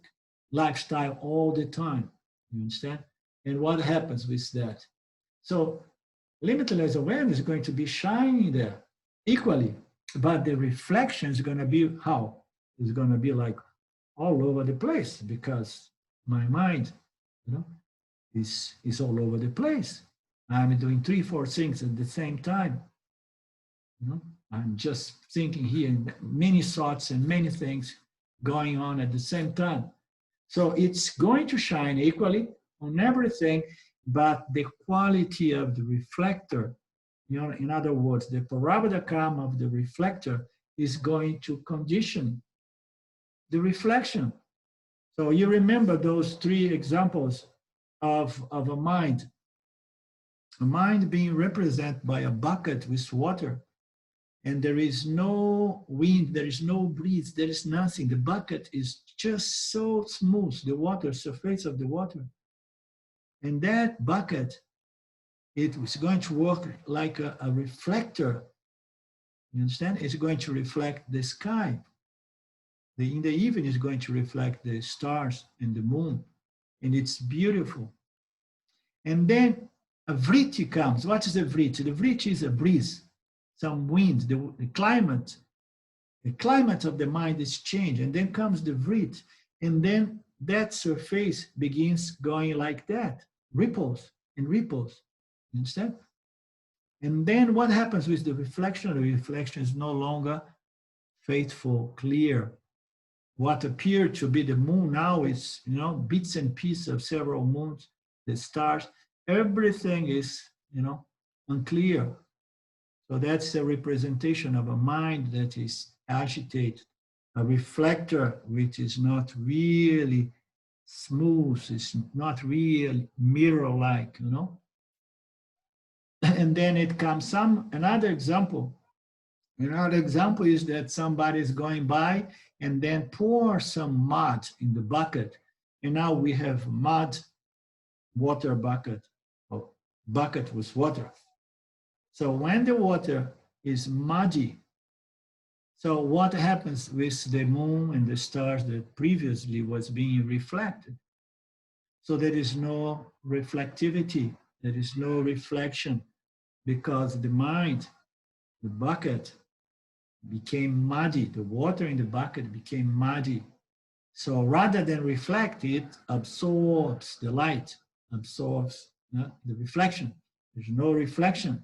lifestyle all the time. You understand? And what happens with that? So limitless awareness is going to be shining there equally, but the reflection is going to be how? is going to be like all over the place because my mind, is all over the place. I'm doing 3, 4 things at the same time. I'm just thinking here, many thoughts and many things going on at the same time. So it's going to shine equally on everything, but the quality of the reflector, in other words, the parabodakam of the reflector is going to condition the reflection. So you remember those 3 examples of a mind being represented by a bucket with water, and there is no wind, there is no breeze, there is nothing. The bucket is just so smooth, the water, surface of the water. And that bucket, it is going to work like a reflector. You understand? It's going to reflect the sky. In the evening, it's going to reflect the stars and the moon. And it's beautiful. And then a vriti comes. What is a vriti? The vriti is a breeze, some wind, the climate. The climate of the mind is changed. And then comes the vrit. And then that surface begins going like that, ripples and ripples. You understand? And then what happens with the reflection? The reflection is no longer faithful, clear. What appeared to be the moon now is, bits and pieces of several moons, the stars. Everything is, unclear. So that's a representation of a mind that is agitated, a reflector which is not really smooth, it's not really mirror-like, And then it comes another example. Another example is that somebody is going by and then pour some mud in the bucket. And now we have mud, water bucket, or bucket with water. So when the water is muddy, so what happens with the moon and the stars that previously was being reflected? So there is no reflectivity, there is no reflection, because the mind, the bucket, became muddy. The water in the bucket became muddy. So rather than reflect, it absorbs the light, absorbs the reflection. There's no reflection.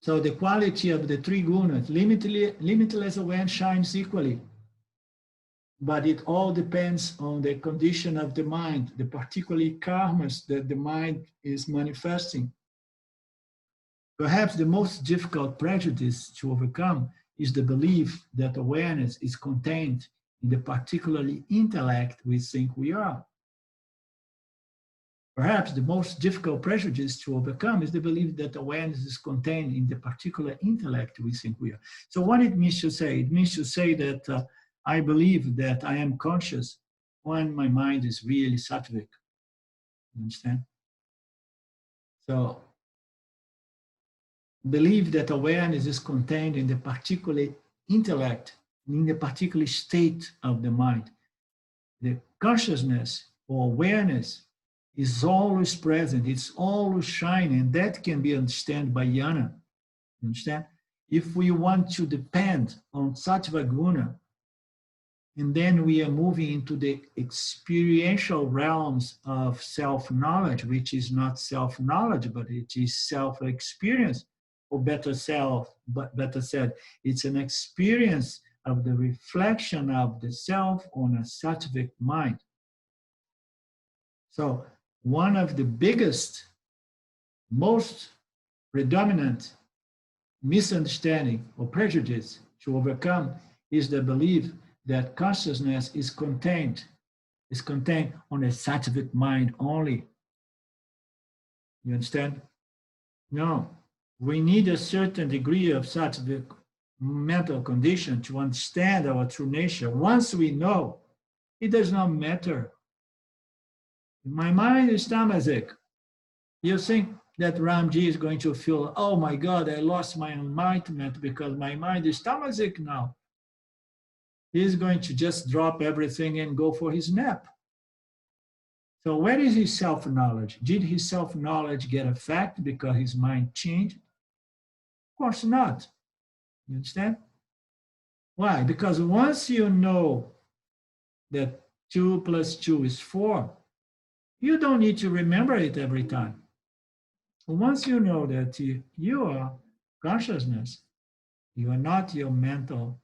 So the quality of the 3 gunas, limitless awareness shines equally. But it all depends on the condition of the mind, the particular karmas that the mind is manifesting. Perhaps the most difficult prejudice to overcome is the belief that awareness is contained in the particular intellect we think we are. Perhaps the most difficult prejudice to overcome is the belief that awareness is contained in the particular intellect we think we are. So what it means to say? It means to say that I believe that I am conscious when my mind is really sattvic. You understand? So believe that awareness is contained in the particular intellect, in the particular state of the mind. The consciousness or awareness is always present, it's always shining, and that can be understood by jnana. You understand? If we want to depend on sattva guna, and then we are moving into the experiential realms of self-knowledge, which is not self-knowledge, but it is self-experience, or better said, it's an experience of the reflection of the self on a sattvic mind. So one of the biggest, most predominant misunderstanding or prejudice to overcome is the belief that consciousness is contained on a sattvic mind only. You understand? No, we need a certain degree of sattvic mental condition to understand our true nature. Once we know, it does not matter. My mind is tamasic. You think that Ramji is going to feel, oh my God, I lost my enlightenment because my mind is tamasic now. He's going to just drop everything and go for his nap. So where is his self-knowledge? Did his self-knowledge get affected because his mind changed? Of course not. You understand? Why? Because once you know that 2 plus 2 is 4, you don't need to remember it every time. Once you know that you are consciousness, you are not your mental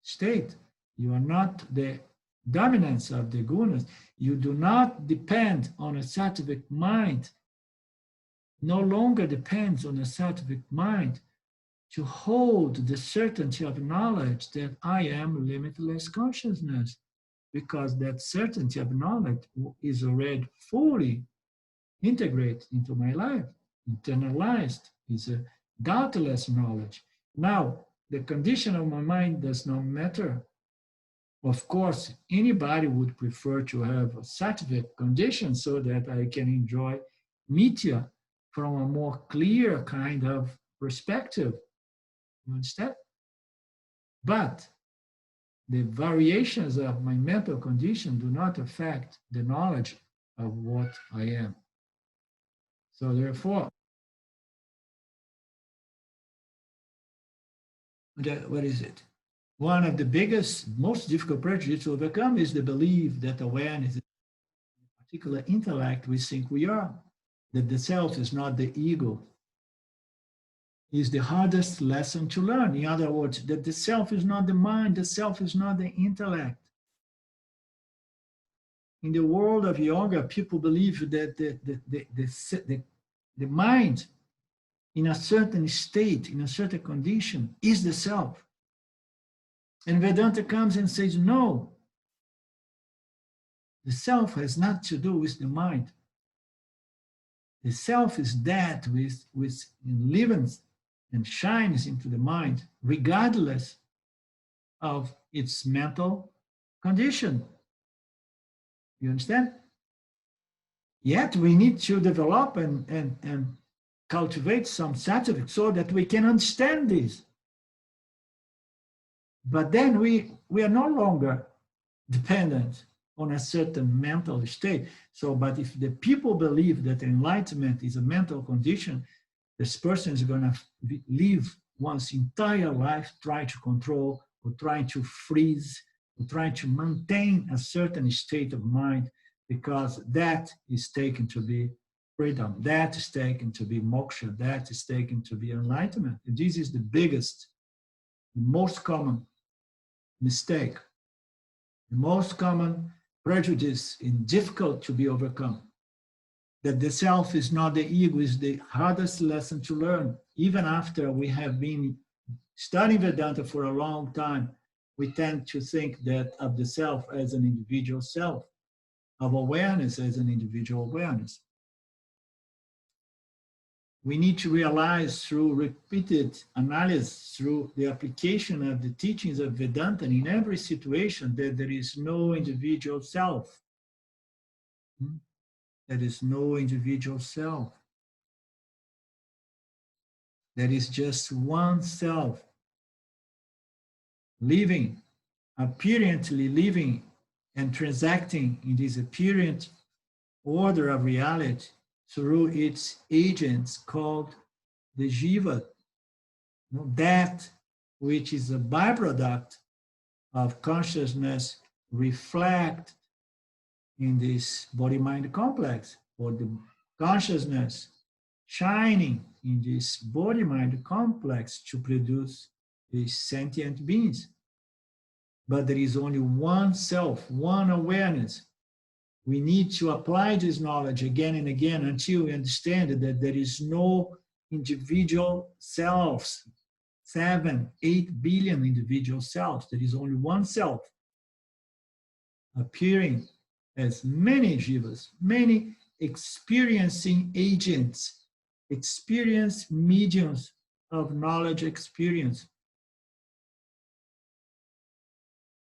state, you are not the dominance of the gunas, you do not depend on a sattvic mind, no longer depends on a sattvic mind to hold the certainty of knowledge that I am limitless consciousness, because that certainty of knowledge is already fully integrated into my life, internalized, is a doubtless knowledge. Now, the condition of my mind does not matter. Of course, anybody would prefer to have a sattvic condition so that I can enjoy mitya from a more clear kind of perspective. You understand? But the variations of my mental condition do not affect the knowledge of what I am. So therefore, what is it? One of the biggest, most difficult prejudices to overcome is the belief that awareness is a particular intellect we think we are, that the self is not the ego. Is the hardest lesson to learn. In other words, that the self is not the mind, the self is not the intellect. In the world of yoga, people believe that the mind in a certain state, in a certain condition, is the self. And Vedanta comes and says, no, the self has nothing to do with the mind. The self is that which lives and shines into the mind, regardless of its mental condition. You understand? Yet we need to develop and cultivate some sattvic so that we can understand this. But then we are no longer dependent on a certain mental state. So, but if the people believe that enlightenment is a mental condition, this person is going to live one's entire life trying to control or trying to freeze or trying to maintain a certain state of mind, because that is taken to be freedom, that is taken to be moksha, that is taken to be enlightenment. And this is the biggest, the most common mistake, the most common prejudice and difficult to be overcome. That the self is not the ego is the hardest lesson to learn. Even after we have been studying Vedanta for a long time, we tend to think that of the self as an individual self, of awareness as an individual awareness. We need to realize through repeated analysis, through the application of the teachings of Vedanta in every situation, that there is no individual self. There is no individual self. There is just one self, living, apparently living and transacting in this apparent order of reality through its agents called the jiva, that which is a byproduct of consciousness reflect in this body-mind complex, or the consciousness shining in this body-mind complex to produce these sentient beings. But there is only one self, one awareness. We need to apply this knowledge again and again until we understand that there is no individual selves, 7, 8 billion individual selves. There is only one self appearing as many jivas, many experiencing agents, experience mediums of knowledge experience.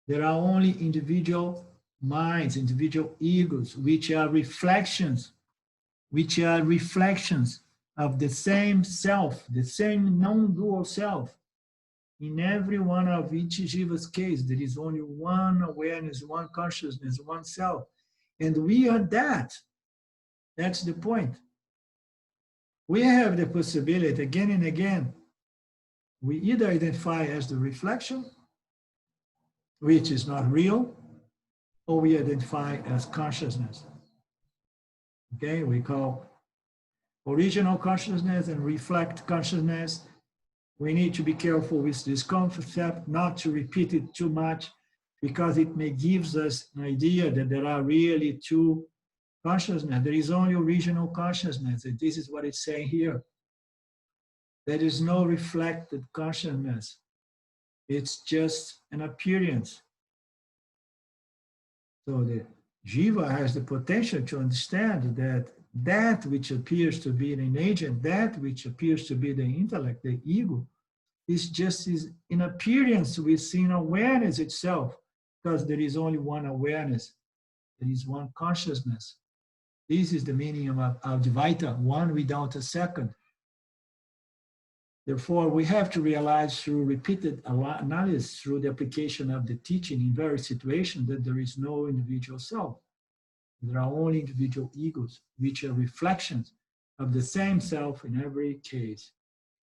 There are only individual minds, individual egos, which are reflections of the same self, the same non-dual self. In every one of each jiva's case, there is only one awareness, one consciousness, one self. And we are that. That's the point. We have the possibility again and again. We either identify as the reflection which is not real, or we identify as consciousness. Okay, we call original consciousness and reflect consciousness. We need to be careful with this concept, not to repeat it too much, because it may give us an idea that there are really two consciousness. There is only original consciousness, and this is what it's saying here. There is no reflected consciousness. It's just an appearance. So the jiva has the potential to understand that that which appears to be an agent, that which appears to be the intellect, the ego, is just an appearance within awareness itself, because there is only one awareness. There is one consciousness. This is the meaning of Advaita, one without a second. Therefore, we have to realize through repeated analysis, through the application of the teaching in various situations, that there is no individual self. There are only individual egos, which are reflections of the same self in every case.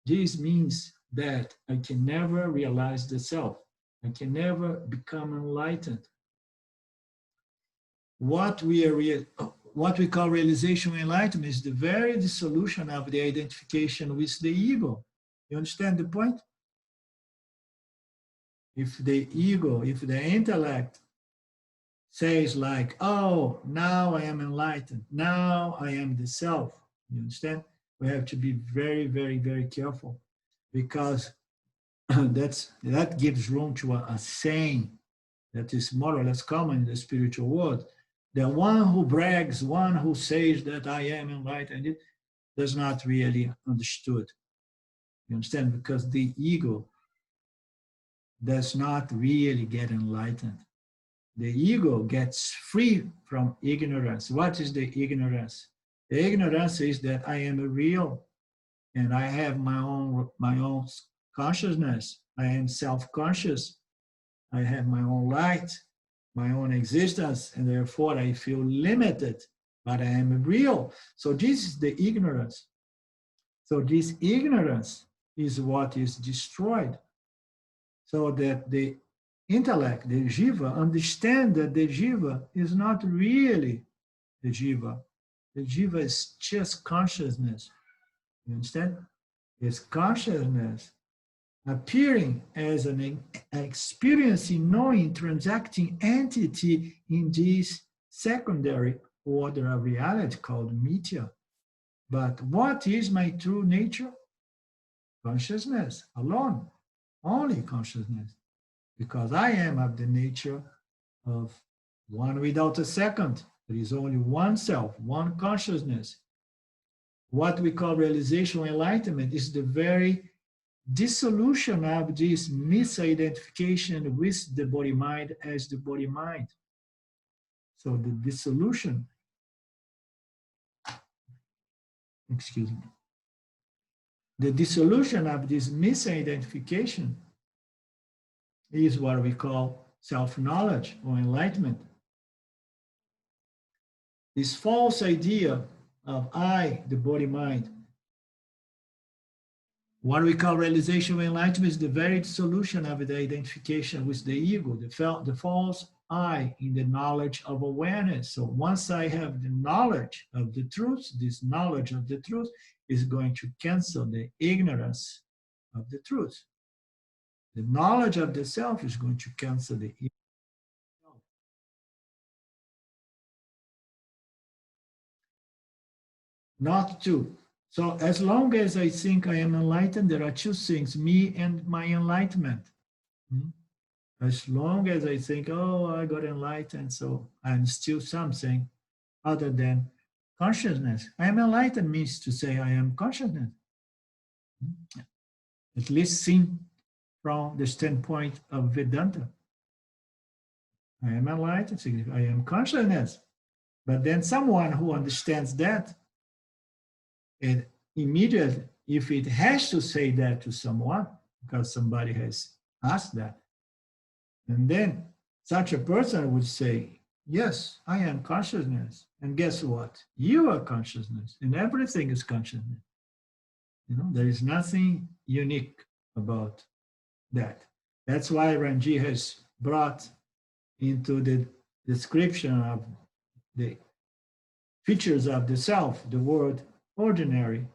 This means that I can never realize the self. I can never become enlightened. What we call realization enlightenment is the very dissolution of the identification with the ego. You understand the point? If the ego, if the intellect says like, oh, now I am enlightened, now I am the self, you understand? We have to be very, very, very careful, because that gives room to a saying that is more or less common in the spiritual world. The one who brags, one who says that I am enlightened, it does not really understood. You understand? Because the ego does not really get enlightened. The ego gets free from ignorance. What is the ignorance? The ignorance is that I am real and I have my own consciousness. I am self-conscious. I have my own light, my own existence, and therefore I feel limited, but I am real. So this is the ignorance. So this ignorance is what is destroyed, so that the intellect, the jiva, understand that the jiva is not really the jiva. The jiva is just consciousness. You understand? It's consciousness appearing as an experiencing, knowing, transacting entity in this secondary order of reality called mithya. But what is my true nature? Consciousness alone, only consciousness, because I am of the nature of one without a second. There is only one self, one consciousness. What we call realization enlightenment is the very dissolution of this misidentification with the body-mind as the body-mind. So the dissolution, excuse me, the dissolution of this misidentification is what we call self-knowledge or enlightenment. This false idea of I, the body-mind, what we call realization enlightenment is the very dissolution of the identification with the ego, the false I in the knowledge of awareness. So once I have the knowledge of the truth, this knowledge of the truth is going to cancel the ignorance of the truth. The knowledge of the self is going to cancel the ignorance. Not two. So as long as I think I am enlightened, there are two things, me and my enlightenment. As long as I think, oh, I got enlightened, so I'm still something other than consciousness. I am enlightened means to say I am consciousness. At least seen from the standpoint of Vedanta. I am enlightened, I am consciousness. But then someone who understands that, and immediately, if it has to say that to someone, because somebody has asked that, and then such a person would say, yes, I am consciousness. And guess what? You are consciousness, and everything is consciousness. You know, there is nothing unique about that. That's why Ranji has brought into the description of the features of the self, the word ordinary,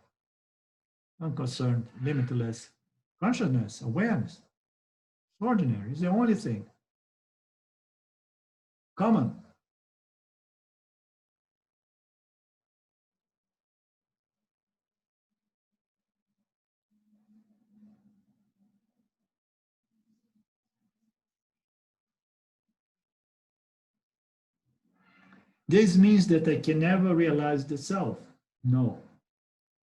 unconcerned, limitless consciousness, awareness. Ordinary is the only thing. Common. This means that I can never realize the self. No.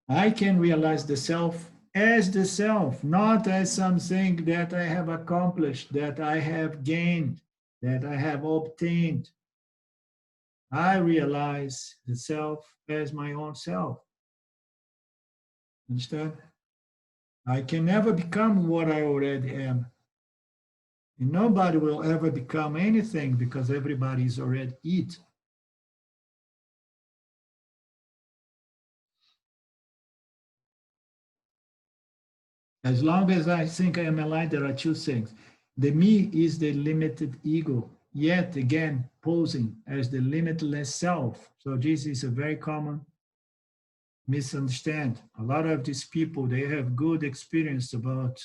I can realize the self as the self, not as something that I have accomplished, that I have gained, that I have obtained. I realize the self as my own self. Understand? I can never become what I already am. And nobody will ever become anything because everybody is already it. As long as I think I am alive, there are two things. The me is the limited ego, yet again posing as the limitless self. So this is a very common misunderstanding. A lot of these people, they have good experience about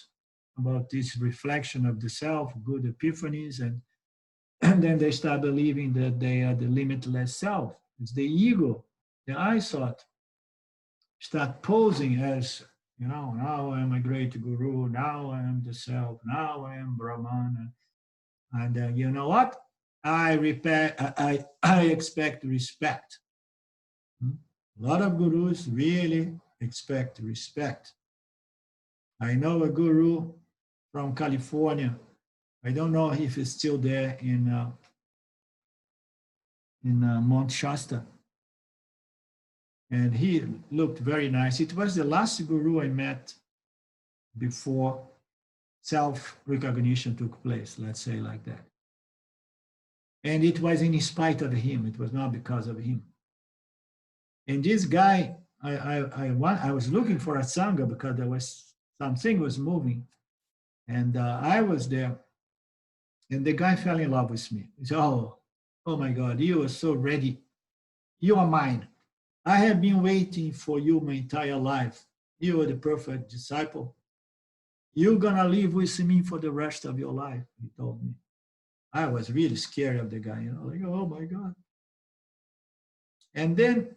this reflection of the self, good epiphanies, and then they start believing that they are the limitless self. It's the ego, the I thought, start posing as, now I am a great guru, now I am the self, now I am Brahman. And you know what? I expect respect. A lot of gurus really expect respect. I know a guru from California. I don't know if he's still there in Mount Shasta. And he looked very nice. It was the last guru I met before self-recognition took place, let's say like that. And it was in spite of him. It was not because of him. And this guy, I was looking for a sangha because there was something was moving. And I was there. And the guy fell in love with me. He said, oh my God, you are so ready. You are mine. I have been waiting for you my entire life. You are the perfect disciple. You're going to live with me for the rest of your life, he told me. I was really scared of the guy, like, oh my God. And then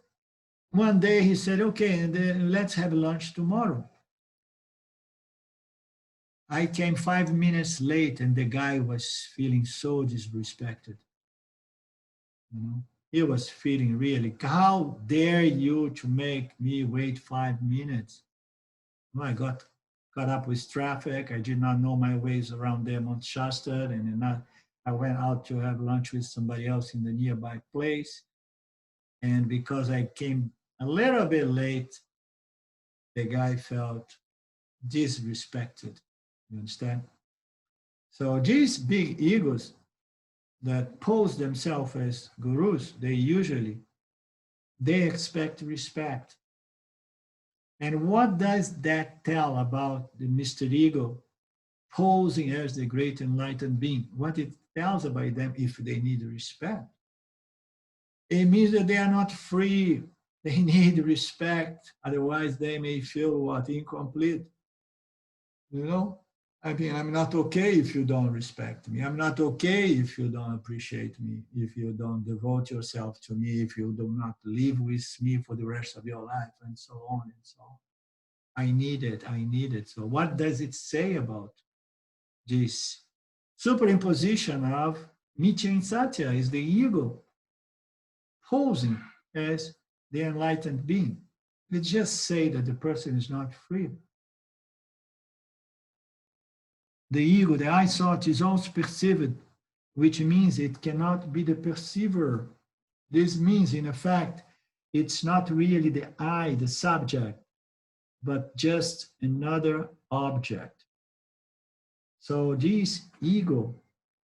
one day he said, okay, and then let's have lunch tomorrow. I came 5 minutes late and the guy was feeling so disrespected. He was feeling really, how dare you to make me wait 5 minutes? I got caught up with traffic. I did not know my ways around there, Mount Shasta, and then I went out to have lunch with somebody else in the nearby place. And because I came a little bit late, the guy felt disrespected. You understand? So these big egos that pose themselves as gurus, they expect respect. And what does that tell about the Mr. Ego posing as the great enlightened being? What it tells about them if they need respect? It means that they are not free. They need respect. Otherwise, they may feel incomplete. I mean, I'm not okay if you don't respect me. I'm not okay if you don't appreciate me, if you don't devote yourself to me, if you do not live with me for the rest of your life, and so on and so on. I need it. So what does it say about this superimposition of Mithya and Satya is the ego posing as the enlightened being? It just say that the person is not free. The ego, the I thought, is also perceived, which means it cannot be the perceiver. This means, in effect, it's not really the I, the subject, but just another object. So this ego,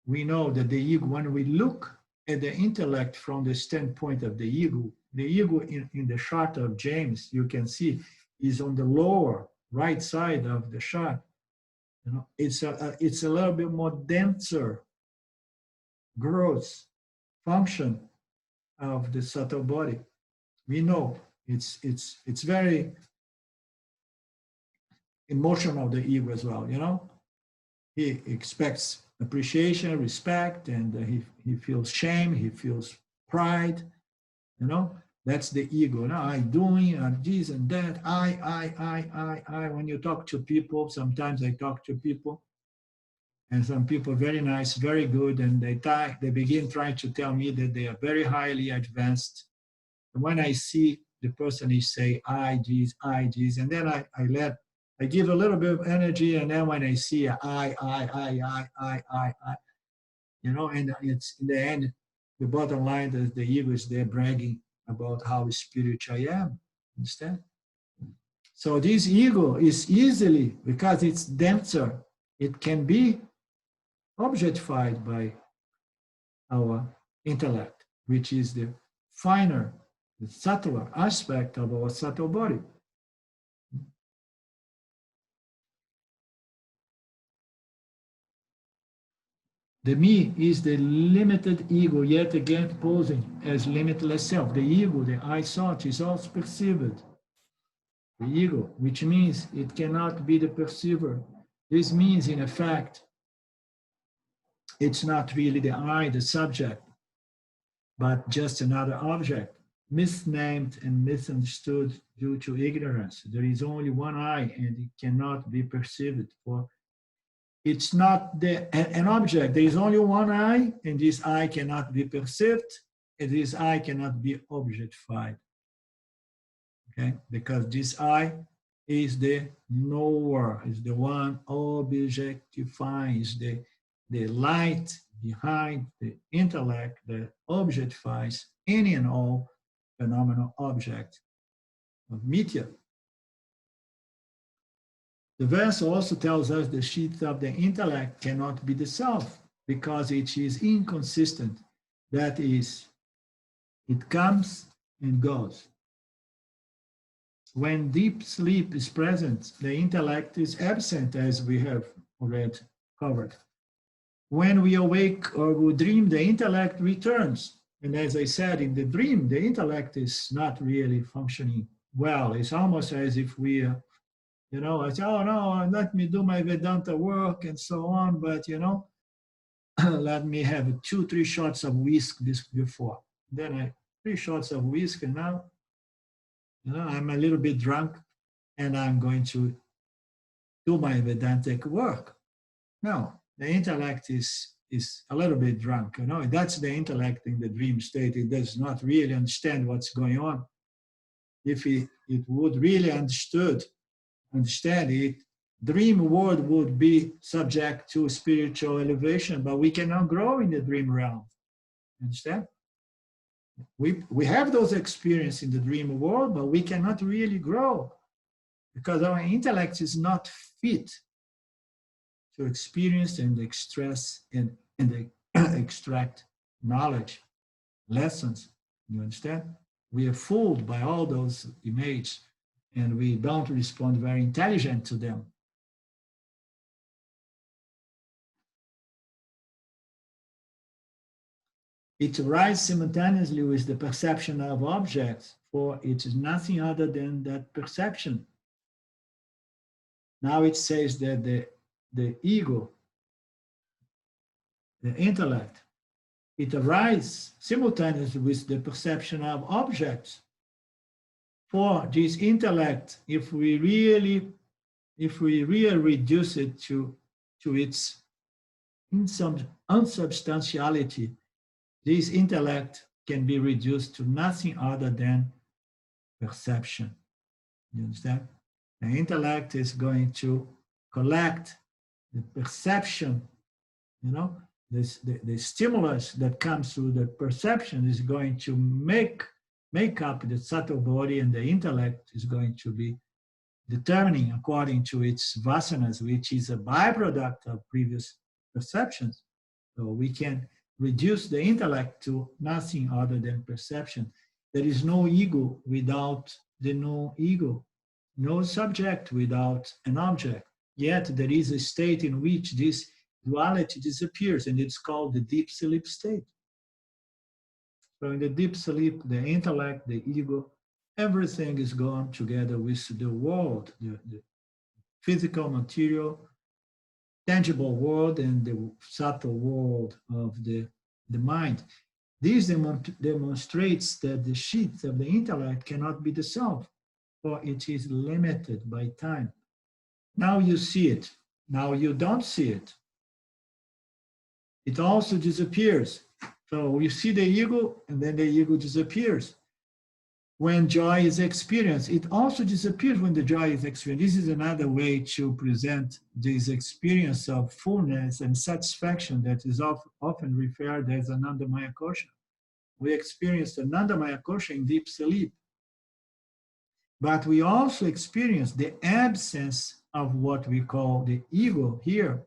we know that the ego, when we look at the intellect from the standpoint of the ego in the chart of James, you can see, is on the lower right side of the chart. It's a little bit more denser gross function of the subtle body. We know it's very emotional, the ego as well, you know? He expects appreciation, respect, and he feels shame, he feels pride, you know? That's the ego. Now I'm doing this and that. I. When you talk to people, sometimes I talk to people, and some people very nice, very good, and they begin trying to tell me that they are very highly advanced. And when I see the person, he say I this, and then I give a little bit of energy, and then when I see I, you know, and it's in the end, the bottom line is the ego is there bragging about how spiritual I am. Understand? So this ego is easily, because it's denser, it can be objectified by our intellect, which is the finer, the subtler aspect of our subtle body. The me is the limited ego, yet again posing as limitless self. The ego, the I thought, is also perceived. The ego, which means it cannot be the perceiver. This means, in effect, it's not really the I, the subject, but just another object, misnamed and misunderstood due to ignorance. There is only one I, and it cannot be perceived, for it's not an object. There is only one I, and this I cannot be perceived, and this I cannot be objectified. Okay, because this I is the knower, is the one objectifying, is the light behind the intellect that objectifies any and all phenomenal object of media. The verse also tells us the sheath of the intellect cannot be the self because it is inconsistent. That is, it comes and goes. When deep sleep is present, the intellect is absent, as we have already covered. When we awake or we dream, the intellect returns. And as I said, in the dream, the intellect is not really functioning well. It's almost as if we, you know, I say, oh no, let me do my Vedanta work and so on, but you know, let me have 2-3 shots of whiskey before. Then 3 shots of whiskey, and now, you know, I'm a little bit drunk and I'm going to do my Vedantic work. No, the intellect is a little bit drunk, you know, that's the intellect in the dream state. It does not really understand what's going on. If it would really understand it, dream world would be subject to spiritual elevation, but we cannot grow in the dream realm. Understand? We have those experiences in the dream world, but we cannot really grow because our intellect is not fit to experience and express and extract knowledge, lessons. You understand? We are fooled by all those images and we don't respond very intelligent to them. It arises simultaneously with the perception of objects, for it is nothing other than that perception. Now it says that the ego, the intellect, it arises simultaneously with the perception of objects. For this intellect, if we really reduce it to its unsubstantiality, this intellect can be reduced to nothing other than perception. You understand? The intellect is going to collect the perception, you know, the stimulus that comes through the perception is going to make up the subtle body, and the intellect is going to be determining according to its vasanas, which is a byproduct of previous perceptions. So we can reduce the intellect to nothing other than perception. There is no ego without the no ego, no subject without an object. Yet there is a state in which this duality disappears, and it's called the deep sleep state. So in the deep sleep, the intellect, the ego, everything is gone together with the world, the physical, material, tangible world, and the subtle world of the mind. This demonstrates that the sheath of the intellect cannot be dissolved, for it is limited by time. Now you see it. Now you don't see it. It also disappears. So you see the ego, and then the ego disappears. When joy is experienced, it also disappears when the joy is experienced. This is another way to present this experience of fullness and satisfaction that is often referred as Anandamaya Kosha. We experience Anandamaya Kosha in deep sleep, but we also experience the absence of what we call the ego here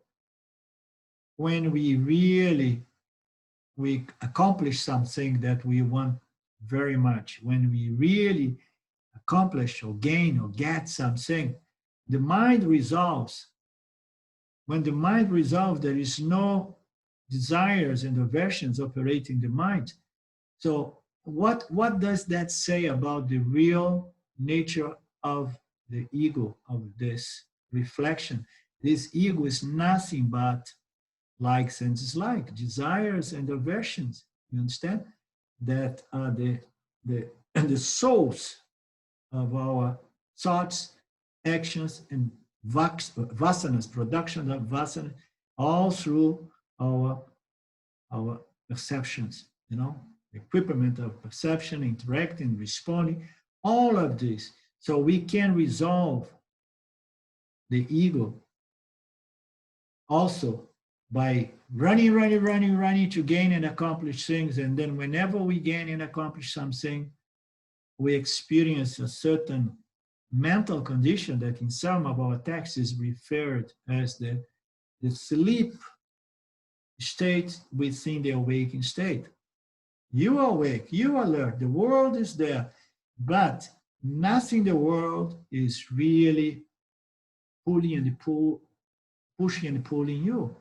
when we accomplish something that we want very much. When we really accomplish or gain or get something, the mind resolves. When the mind resolves, there is no desires and aversions operating the mind. So what does that say about the real nature of the ego, of this reflection? This ego is nothing but likes and dislikes, desires and aversions. You understand? That are the souls of our thoughts, actions, and vasanas, production of vasana, all through our perceptions, equipment of perception, interacting, responding, all of this. So we can resolve the ego also by running to gain and accomplish things. And then whenever we gain and accomplish something, we experience a certain mental condition that in some of our texts is referred as the sleep state within the awakened state. You are awake, you are alert, the world is there, but nothing in the world is really pushing and pulling you.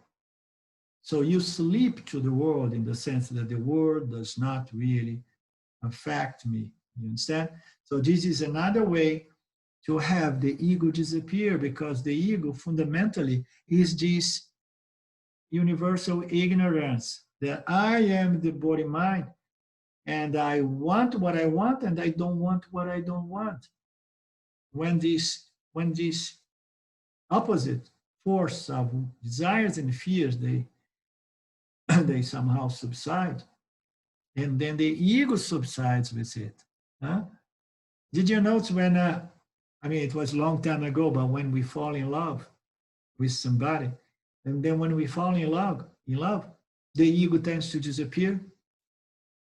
So you sleep to the world in the sense that the world does not really affect me. You understand? So this is another way to have the ego disappear, because the ego fundamentally is this universal ignorance that I am the body mind, and I want what I want and I don't want what I don't want. When this opposite force of desires and fears, they somehow subside, and then the ego subsides with it. Huh? Did you notice when, it was a long time ago, but when we fall in love with somebody, and then when we fall in love, the ego tends to disappear,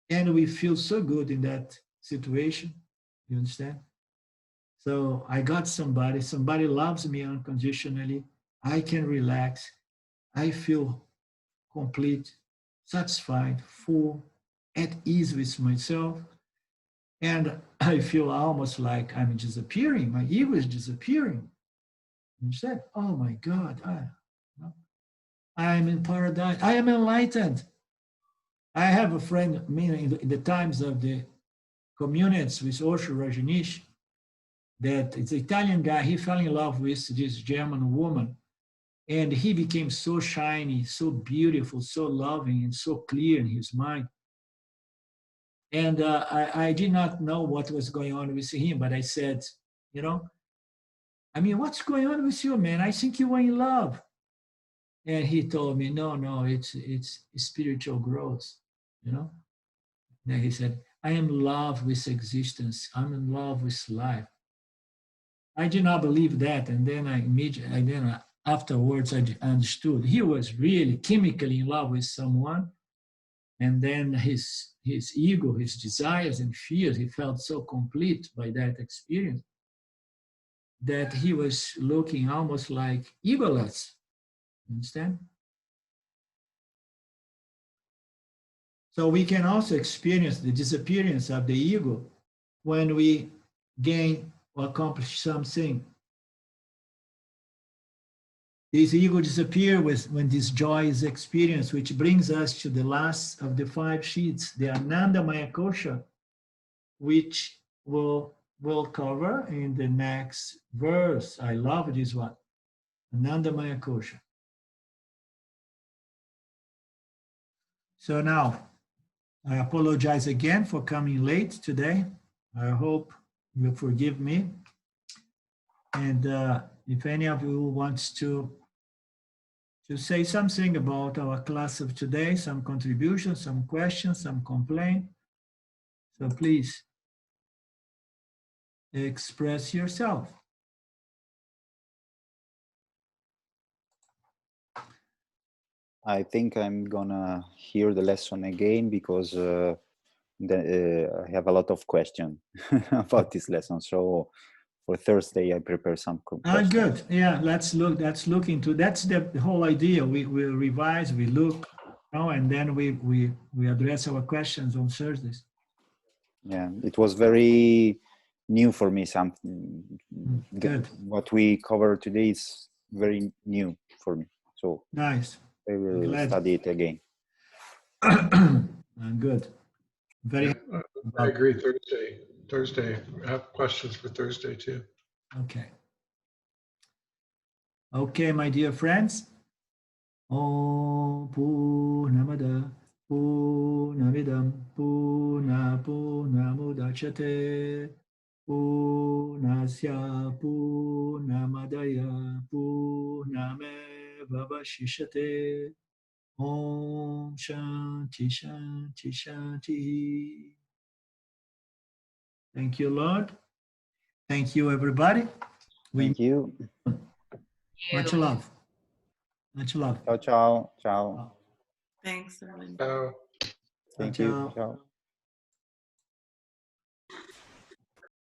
and we feel so good in that situation. You understand? So I got somebody loves me unconditionally. I can relax. I feel complete, satisfied, full, at ease with myself. And I feel almost like I'm disappearing. My ego is disappearing. You said, oh my God, I'm in paradise. I am enlightened. I have a friend, in the times of the communities with Osho Rajneesh, that it's an Italian guy. He fell in love with this German woman, and he became so shiny, so beautiful, so loving, and so clear in his mind. And I did not know what was going on with him, but I said, what's going on with you, man? I think you were in love. And he told me, no, it's spiritual growth, Then he said, I am in love with existence. I'm in love with life. I did not believe that. And then afterwards, I understood. He was really chemically in love with someone. And then his ego, his desires and fears, he felt so complete by that experience that he was looking almost like egoless. Understand? So we can also experience the disappearance of the ego when we gain or accomplish something. This ego disappears when this joy is experienced, which brings us to the last of the 5 sheets, the Anandamaya Kosha, which we'll cover in the next verse. I love this one. Anandamaya Kosha. So now, I apologize again for coming late today. I hope you'll forgive me. And if any of you wants to say something about our class of today, some contributions, some questions, some complaint, so please express yourself. I think I'm gonna hear the lesson again because I have a lot of questions about this lesson. So for Thursday, I prepare some questions. Good. Yeah, let's look into, that's the whole idea. We revise, we look, and then we address our questions on Thursdays. Yeah, it was very new for me. Something Good. What we covered today is very new for me. So Nice. I will Glad. study it again. Good. Very. I agree. Thursday. I have questions for Thursday too. Okay. Okay, my dear friends. Om Purnamada Purnamidam Purnamudachyate Purnasya Purnamadaya Purnamevavashishyate. Om Shanti Shanti Shanti. Thank you, Lord. Thank you, everybody. Thank you. Much love. Much love. Ciao, ciao, ciao. Thanks, Erwin. So. Thank Ciao, you. ciao. Ciao.